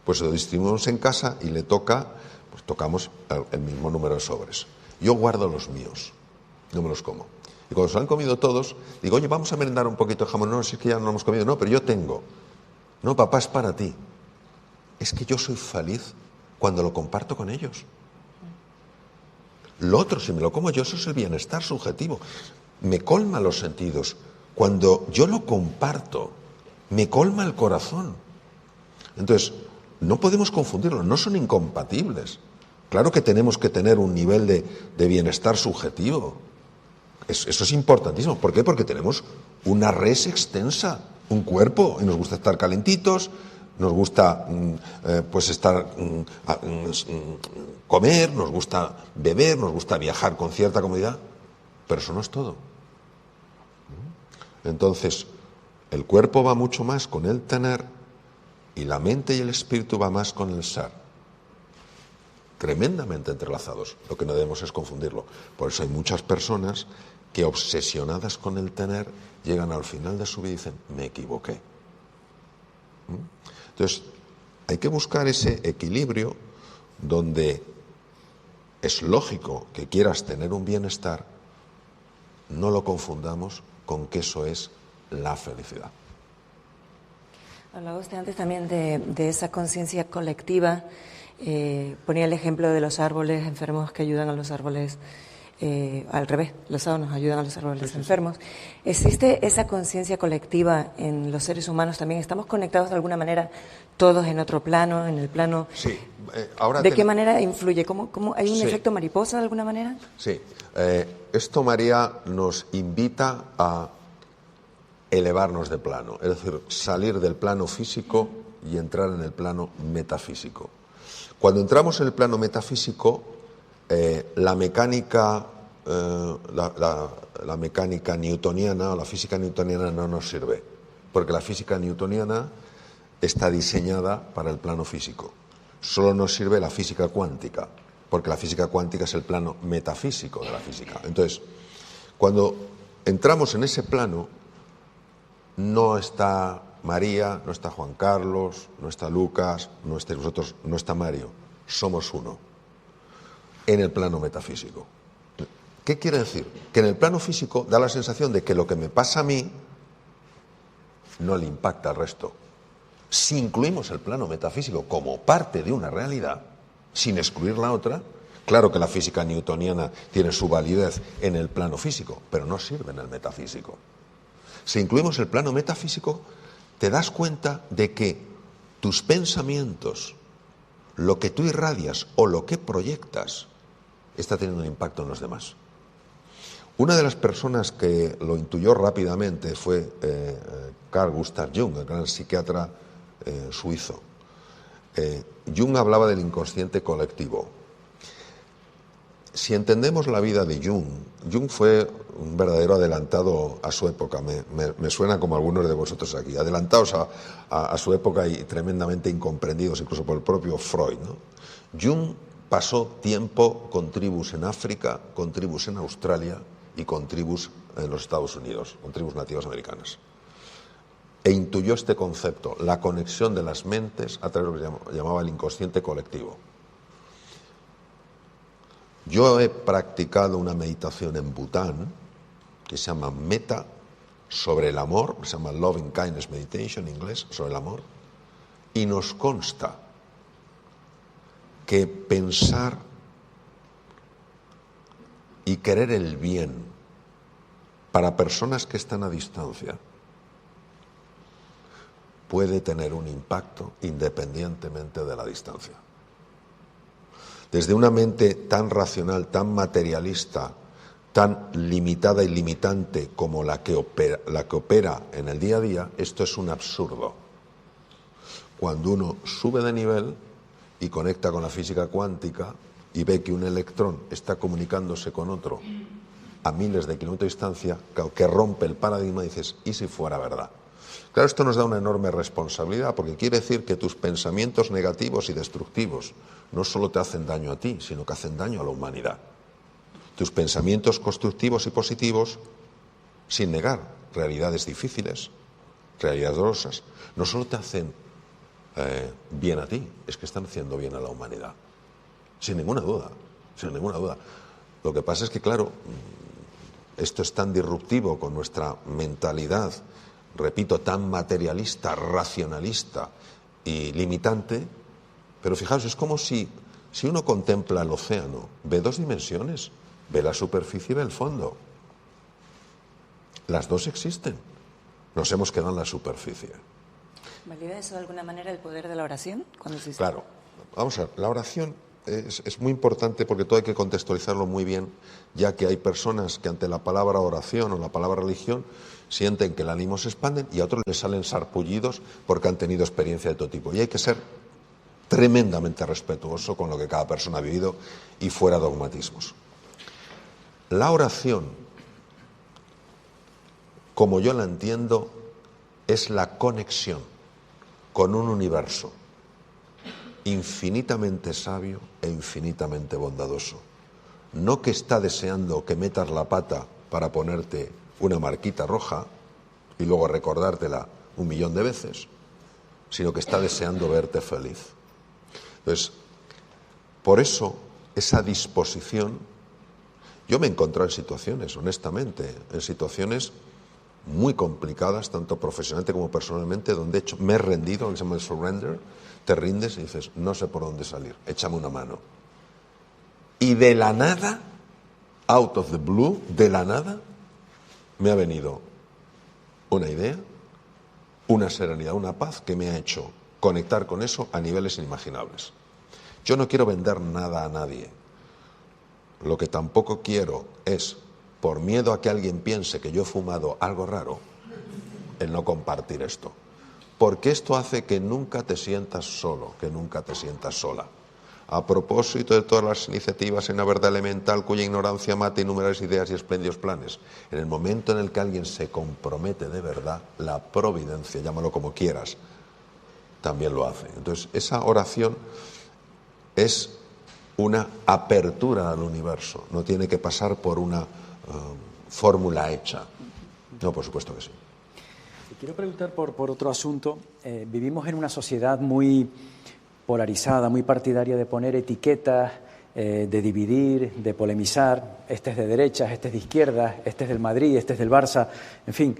pues lo distribuimos en casa y le toca, pues tocamos el mismo número de sobres. Yo guardo los míos, no me los como. Y cuando se lo han comido todos, digo, oye, vamos a merendar un poquito de jamón. No, si es que ya no lo hemos comido. No, pero yo tengo. No, papá, es para ti. Es que yo soy feliz cuando lo comparto con ellos. Lo otro, si me lo como yo, eso es el bienestar subjetivo. Me colma los sentidos. Cuando yo lo comparto, me colma el corazón. Entonces, no podemos confundirlo, no son incompatibles. Claro que tenemos que tener un nivel de bienestar subjetivo. Eso es importantísimo. ¿Por qué? Porque tenemos una res extensa, un cuerpo, y nos gusta estar calentitos, nos gusta comer, nos gusta beber, nos gusta viajar con cierta comodidad, pero eso no es todo. Entonces, el cuerpo va mucho más con el tener y la mente y el espíritu va más con el ser. Tremendamente entrelazados. Lo que no debemos es confundirlo. Por eso hay muchas personas que, obsesionadas con el tener, llegan al final de su vida y dicen, me equivoqué. Entonces, hay que buscar ese equilibrio donde es lógico que quieras tener un bienestar, no lo confundamos con que eso es la felicidad. Hablaba usted antes también de esa conciencia colectiva. Ponía el ejemplo de los árboles enfermos que ayudan a los árboles al revés, los sábados nos ayudan a observar a los enfermos. ¿Existe esa conciencia colectiva en los seres humanos también? ¿Estamos conectados de alguna manera todos en otro plano, en el plano? Sí. Ahora ¿De qué manera influye? ¿Cómo hay un Sí. efecto mariposa de alguna manera? Sí. Esto, María, nos invita a elevarnos de plano, es decir, salir del plano físico y entrar en el plano metafísico. Cuando entramos en el plano metafísico, la mecánica, la mecánica newtoniana o la física newtoniana no nos sirve, porque la física newtoniana está diseñada para el plano físico. Solo nos sirve la física cuántica, porque la física cuántica es el plano metafísico de la física. Entonces, cuando entramos en ese plano, no está María, no está Juan Carlos, no está Lucas, no estáis vosotros, no está Mario. Somos uno en el plano metafísico. ¿Qué quiere decir? Que en el plano físico da la sensación de que lo que me pasa a mí no le impacta al resto. Si incluimos el plano metafísico como parte de una realidad, sin excluir la otra, claro que la física newtoniana tiene su validez en el plano físico, pero no sirve en el metafísico. Si incluimos el plano metafísico, te das cuenta de que tus pensamientos, lo que tú irradias o lo que proyectas, está teniendo un impacto en los demás. Una de las personas que lo intuyó rápidamente fue Carl Gustav Jung, el gran psiquiatra suizo. Jung hablaba del inconsciente colectivo. Si entendemos la vida de Jung, Jung fue un verdadero adelantado a su época. Me suena como algunos de vosotros aquí, adelantados a su época y tremendamente incomprendidos incluso por el propio Freud, ¿no? Jung pasó tiempo con tribus en África, con tribus en Australia y con tribus en los Estados Unidos, con tribus nativas americanas. E intuyó este concepto, la conexión de las mentes a través de lo que llamaba el inconsciente colectivo. Yo he practicado una meditación en Bután que se llama Metta, sobre el amor, se llama Loving Kindness Meditation en inglés, sobre el amor, y nos consta que pensar y querer el bien para personas que están a distancia puede tener un impacto independientemente de la distancia. Desde una mente tan racional, tan materialista, tan limitada y limitante como la que opera en el día a día, esto es un absurdo. Cuando uno sube de nivel y conecta con la física cuántica y ve que un electrón está comunicándose con otro a miles de kilómetros de distancia, que rompe el paradigma, dices, ¿y si fuera verdad? Claro, esto nos da una enorme responsabilidad, porque quiere decir que tus pensamientos negativos y destructivos no solo te hacen daño a ti, sino que hacen daño a la humanidad. Tus pensamientos constructivos y positivos, sin negar realidades difíciles, realidades dolorosas, no solo te hacen bien a ti, es que están haciendo bien a la humanidad. Sin ninguna duda, sin ninguna duda. Lo que pasa es que, claro, esto es tan disruptivo con nuestra mentalidad, repito, tan materialista, racionalista y limitante, pero fijaos, es como si uno contempla el océano, ve dos dimensiones, ve la superficie y ve el fondo. Las dos existen. Nos hemos quedado en la superficie. ¿Valida eso de alguna manera el poder de la oración? Claro. Vamos a ver, la oración es muy importante porque todo hay que contextualizarlo muy bien, ya que hay personas que ante la palabra oración o la palabra religión sienten que el ánimo se expande y a otros les salen sarpullidos porque han tenido experiencia de todo tipo. Y hay que ser tremendamente respetuoso con lo que cada persona ha vivido y fuera dogmatismos. La oración, como yo la entiendo, es la conexión con un universo infinitamente sabio e infinitamente bondadoso. No que está deseando que metas la pata para ponerte una marquita roja y luego recordártela 1.000.000 de veces, sino que está deseando verte feliz. Entonces, por eso, esa disposición, yo me he encontrado en situaciones, honestamente, en situaciones muy complicadas, tanto profesionalmente como personalmente, donde de hecho me he rendido, lo que se llama el surrender, te rindes y dices, no sé por dónde salir, échame una mano. Y de la nada out of the blue, de la nada, me ha venido una idea, una serenidad, una paz que me ha hecho conectar con eso a niveles inimaginables. Yo no quiero vender nada a nadie. Lo que tampoco quiero es, por miedo a que alguien piense que yo he fumado algo raro, el no compartir esto. Porque esto hace que nunca te sientas solo, que nunca te sientas sola. A propósito de todas las iniciativas en la verdad elemental, cuya ignorancia mata innumerables ideas y espléndidos planes, en el momento en el que alguien se compromete de verdad, la providencia, llámalo como quieras, también lo hace. Entonces, esa oración es una apertura al universo, no tiene que pasar por una fórmula hecha. No, por supuesto que sí. Quiero preguntar por otro asunto. Vivimos en una sociedad muy polarizada, muy partidaria de poner etiquetas, de dividir, de polemizar. Este es de derechas, este es de izquierdas, este es del Madrid, este es del Barça. En fin,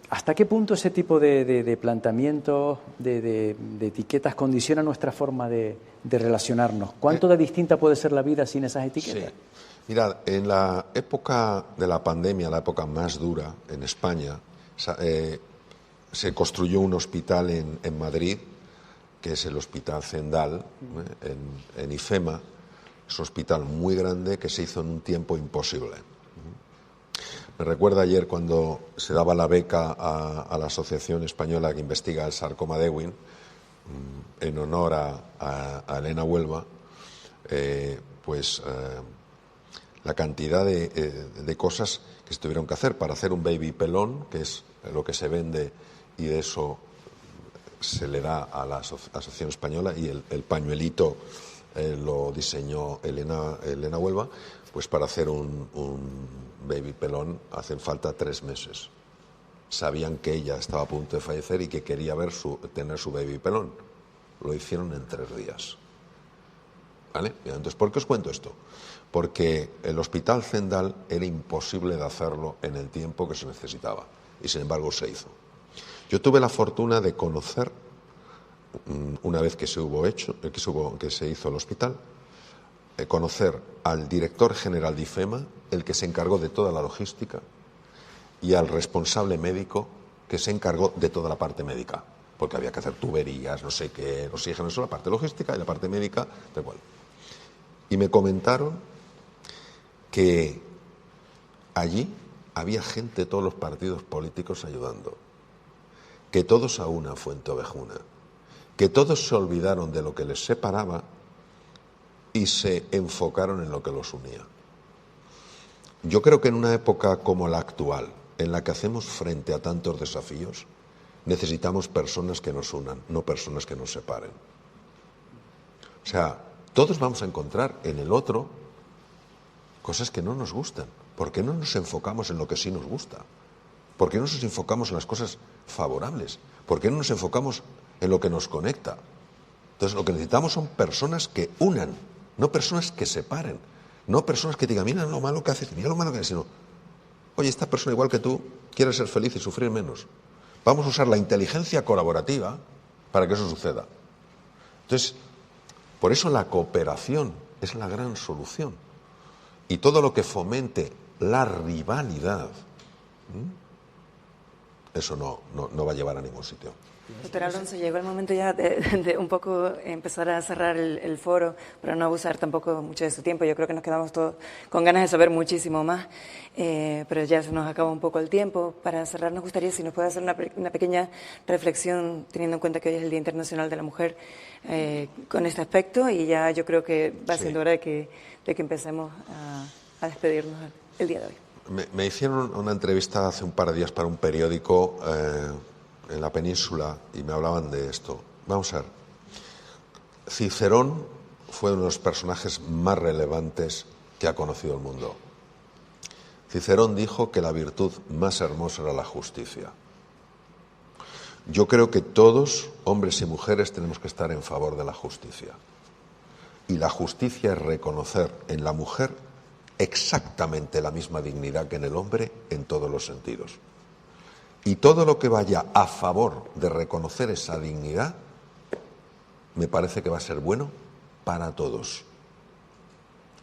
¿hasta qué punto ese tipo de planteamientos, de etiquetas, condiciona nuestra forma de relacionarnos? ¿Cuánto de distinta puede ser la vida sin esas etiquetas? Sí. Mirad, en la época de la pandemia, la época más dura en España, se construyó un hospital en Madrid, que es el Hospital Zendal, en IFEMA. Es un hospital muy grande que se hizo en un tiempo imposible. Me recuerda ayer cuando se daba la beca a la Asociación Española que investiga el sarcoma de Ewing, en honor a Elena Huelva, la cantidad de cosas que se tuvieron que hacer para hacer un baby pelón, que es lo que se vende, y de eso se le da a la Asociación Española, y el pañuelito lo diseñó Elena Huelva. Pues para hacer un baby pelón hacen falta 3 meses. Sabían que ella estaba a punto de fallecer y que quería tener su baby pelón. Lo hicieron en 3 días. ¿Vale? Entonces, ¿por qué os cuento esto? Porque el Hospital Zendal era imposible de hacerlo en el tiempo que se necesitaba, y sin embargo se hizo. Yo tuve la fortuna de conocer, una vez que se hizo el hospital, conocer al director general de IFEMA, el que se encargó de toda la logística, y al responsable médico, que se encargó de toda la parte médica, porque había que hacer tuberías, no sé qué, oxígeno, eso, la parte logística y la parte médica, da igual. Y me comentaron que allí había gente de todos los partidos políticos ayudando, que todos a una fuente ovejuna, que todos se olvidaron de lo que les separaba y se enfocaron en lo que los unía. Yo creo que en una época como la actual, en la que hacemos frente a tantos desafíos, necesitamos personas que nos unan, no personas que nos separen. O sea, todos vamos a encontrar en el otro cosas que no nos gustan. ¿Por qué no nos enfocamos en lo que sí nos gusta? ¿Por qué no nos enfocamos en las cosas favorables? ¿Por qué no nos enfocamos en lo que nos conecta? Entonces, lo que necesitamos son personas que unan, no personas que separen, no personas que digan, mira lo malo que haces, mira lo malo que haces, sino, oye, esta persona igual que tú quiere ser feliz y sufrir menos. Vamos a usar la inteligencia colaborativa para que eso suceda. Entonces, por eso la cooperación es la gran solución. Y todo lo que fomente la rivalidad, eso no va a llevar a ningún sitio. Doctor Alonso, llegó el momento ya de un poco empezar a cerrar el foro, para no abusar tampoco mucho de su tiempo. Yo creo que nos quedamos todos con ganas de saber muchísimo más, pero ya se nos acaba un poco el tiempo. Para cerrar, nos gustaría si nos puede hacer una pequeña reflexión, teniendo en cuenta que hoy es el Día Internacional de la Mujer, con este aspecto, y ya yo creo que va siendo hora de que empecemos a despedirnos el día de hoy. Me hicieron una entrevista hace un par de días para un periódico en la península y me hablaban de esto. Vamos a ver. Cicerón fue uno de los personajes más relevantes que ha conocido el mundo. Cicerón dijo que la virtud más hermosa era la justicia. Yo creo que todos, hombres y mujeres, tenemos que estar en favor de la justicia. Y la justicia es reconocer en la mujer exactamente la misma dignidad que en el hombre en todos los sentidos. Y todo lo que vaya a favor de reconocer esa dignidad, me parece que va a ser bueno para todos.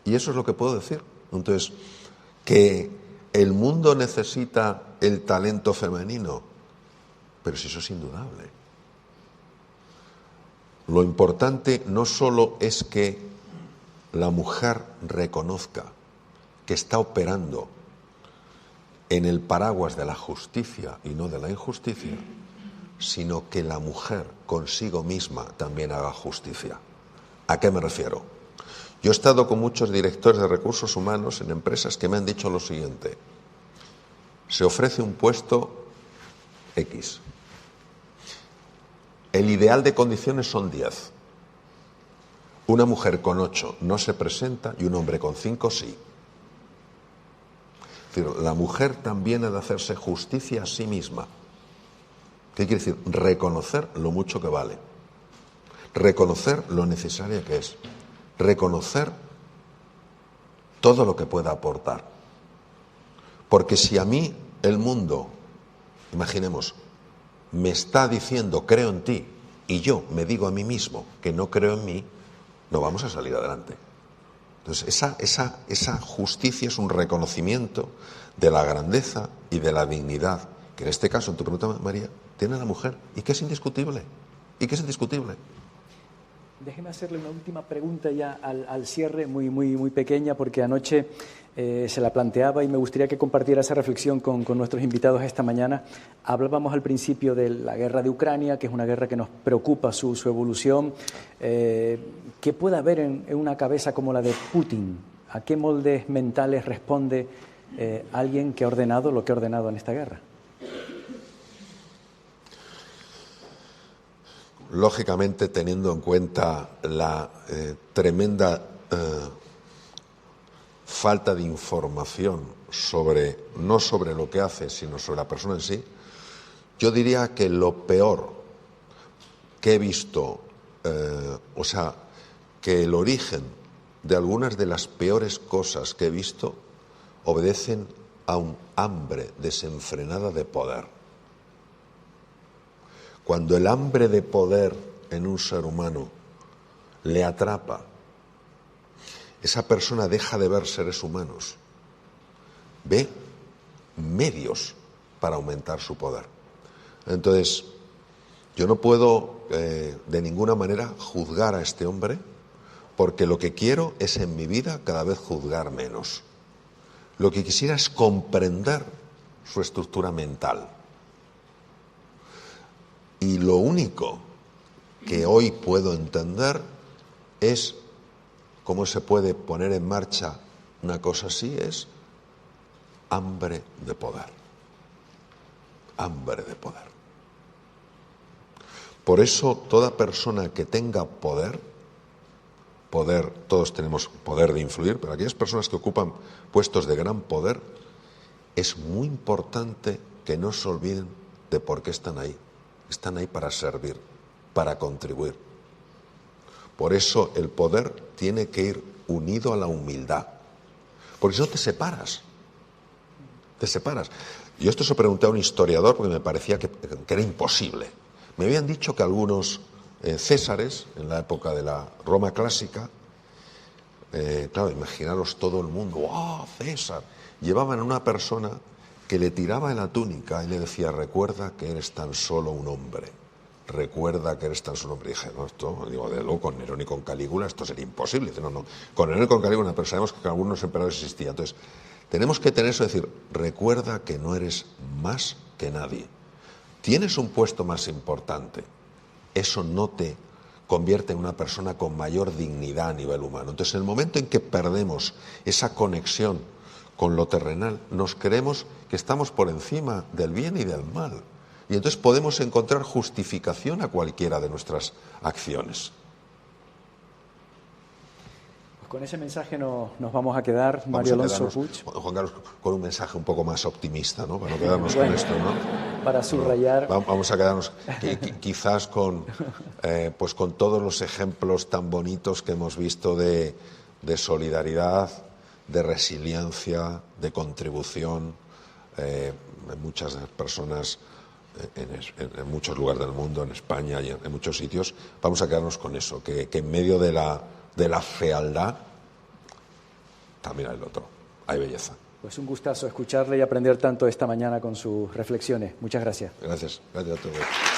Y eso es lo que puedo decir. Entonces, que el mundo necesita el talento femenino, pero si eso es indudable. Lo importante no solo es que la mujer reconozca que está operando en el paraguas de la justicia y no de la injusticia, sino que la mujer consigo misma también haga justicia. ¿A qué me refiero? Yo he estado con muchos directores de recursos humanos en empresas que me han dicho lo siguiente: se ofrece un puesto X. El ideal de condiciones son 10. Una mujer con 8 no se presenta y un hombre con 5 sí. Es decir, la mujer también ha de hacerse justicia a sí misma. ¿Qué quiere decir? Reconocer lo mucho que vale. Reconocer lo necesaria que es. Reconocer todo lo que pueda aportar. Porque si a mí el mundo, imaginemos, me está diciendo creo en ti y yo me digo a mí mismo que no creo en mí, no vamos a salir adelante. Entonces esa justicia es un reconocimiento de la grandeza y de la dignidad que en este caso, en tu pregunta, María, tiene la mujer y que es indiscutible. Y que es indiscutible. Déjeme hacerle una última pregunta ya al cierre, muy pequeña, porque anoche se la planteaba y me gustaría que compartiera esa reflexión con nuestros invitados esta mañana. Hablábamos al principio de la guerra de Ucrania, que es una guerra que nos preocupa su evolución. ¿Qué puede haber en una cabeza como la de Putin? ¿A qué moldes mentales responde alguien que ha ordenado lo que ha ordenado en esta guerra? Lógicamente, teniendo en cuenta la tremenda falta de información no sobre lo que hace, sino sobre la persona en sí, yo diría que lo peor que he visto, que el origen de algunas de las peores cosas que he visto obedecen a un hambre desenfrenada de poder. Cuando el hambre de poder en un ser humano le atrapa, esa persona deja de ver seres humanos, ve medios para aumentar su poder. Entonces, yo no puedo de ninguna manera juzgar a este hombre, porque lo que quiero es en mi vida cada vez juzgar menos. Lo que quisiera es comprender su estructura mental. Y lo único que hoy puedo entender es cómo se puede poner en marcha una cosa así, es hambre de poder. Hambre de poder. Por eso toda persona que tenga poder, todos tenemos poder de influir, pero aquellas personas que ocupan puestos de gran poder, es muy importante que no se olviden de por qué están ahí. Están ahí para servir, para contribuir. Por eso el poder tiene que ir unido a la humildad. Porque si no te separas. Te separas. Yo esto se lo pregunté a un historiador porque me parecía que era imposible. Me habían dicho que algunos césares, en la época de la Roma clásica, claro, imaginaros todo el mundo, ¡oh, César! Llevaban a una persona que le tiraba en la túnica y le decía, recuerda que eres tan solo un hombre, recuerda que eres tan solo un hombre. Y dije, no, esto, digo, de luego con Nerón y con Calígula esto sería imposible. Dice, no, con Nerón y con Calígula, pero sabemos que con algunos emperadores existía. Entonces, tenemos que tener eso de decir, recuerda que no eres más que nadie. Tienes un puesto más importante, eso no te convierte en una persona con mayor dignidad a nivel humano. Entonces, en el momento en que perdemos esa conexión con lo terrenal, nos creemos que estamos por encima del bien y del mal. Y entonces podemos encontrar justificación a cualquiera de nuestras acciones. Pues con ese mensaje nos vamos a quedar, Mario Alonso Puig. Juan Carlos, con un mensaje un poco más optimista, ¿no? Para no quedarnos con esto, ¿no? Para subrayar. Vamos a quedarnos quizás con todos los ejemplos tan bonitos que hemos visto de solidaridad, de resiliencia, de contribución. Muchas personas en muchos lugares del mundo, en España y en muchos sitios, vamos a quedarnos con eso, que en medio de la fealdad también hay el otro. hay belleza. Pues un gustazo escucharle y aprender tanto esta mañana con sus reflexiones. Muchas gracias. Gracias a todos.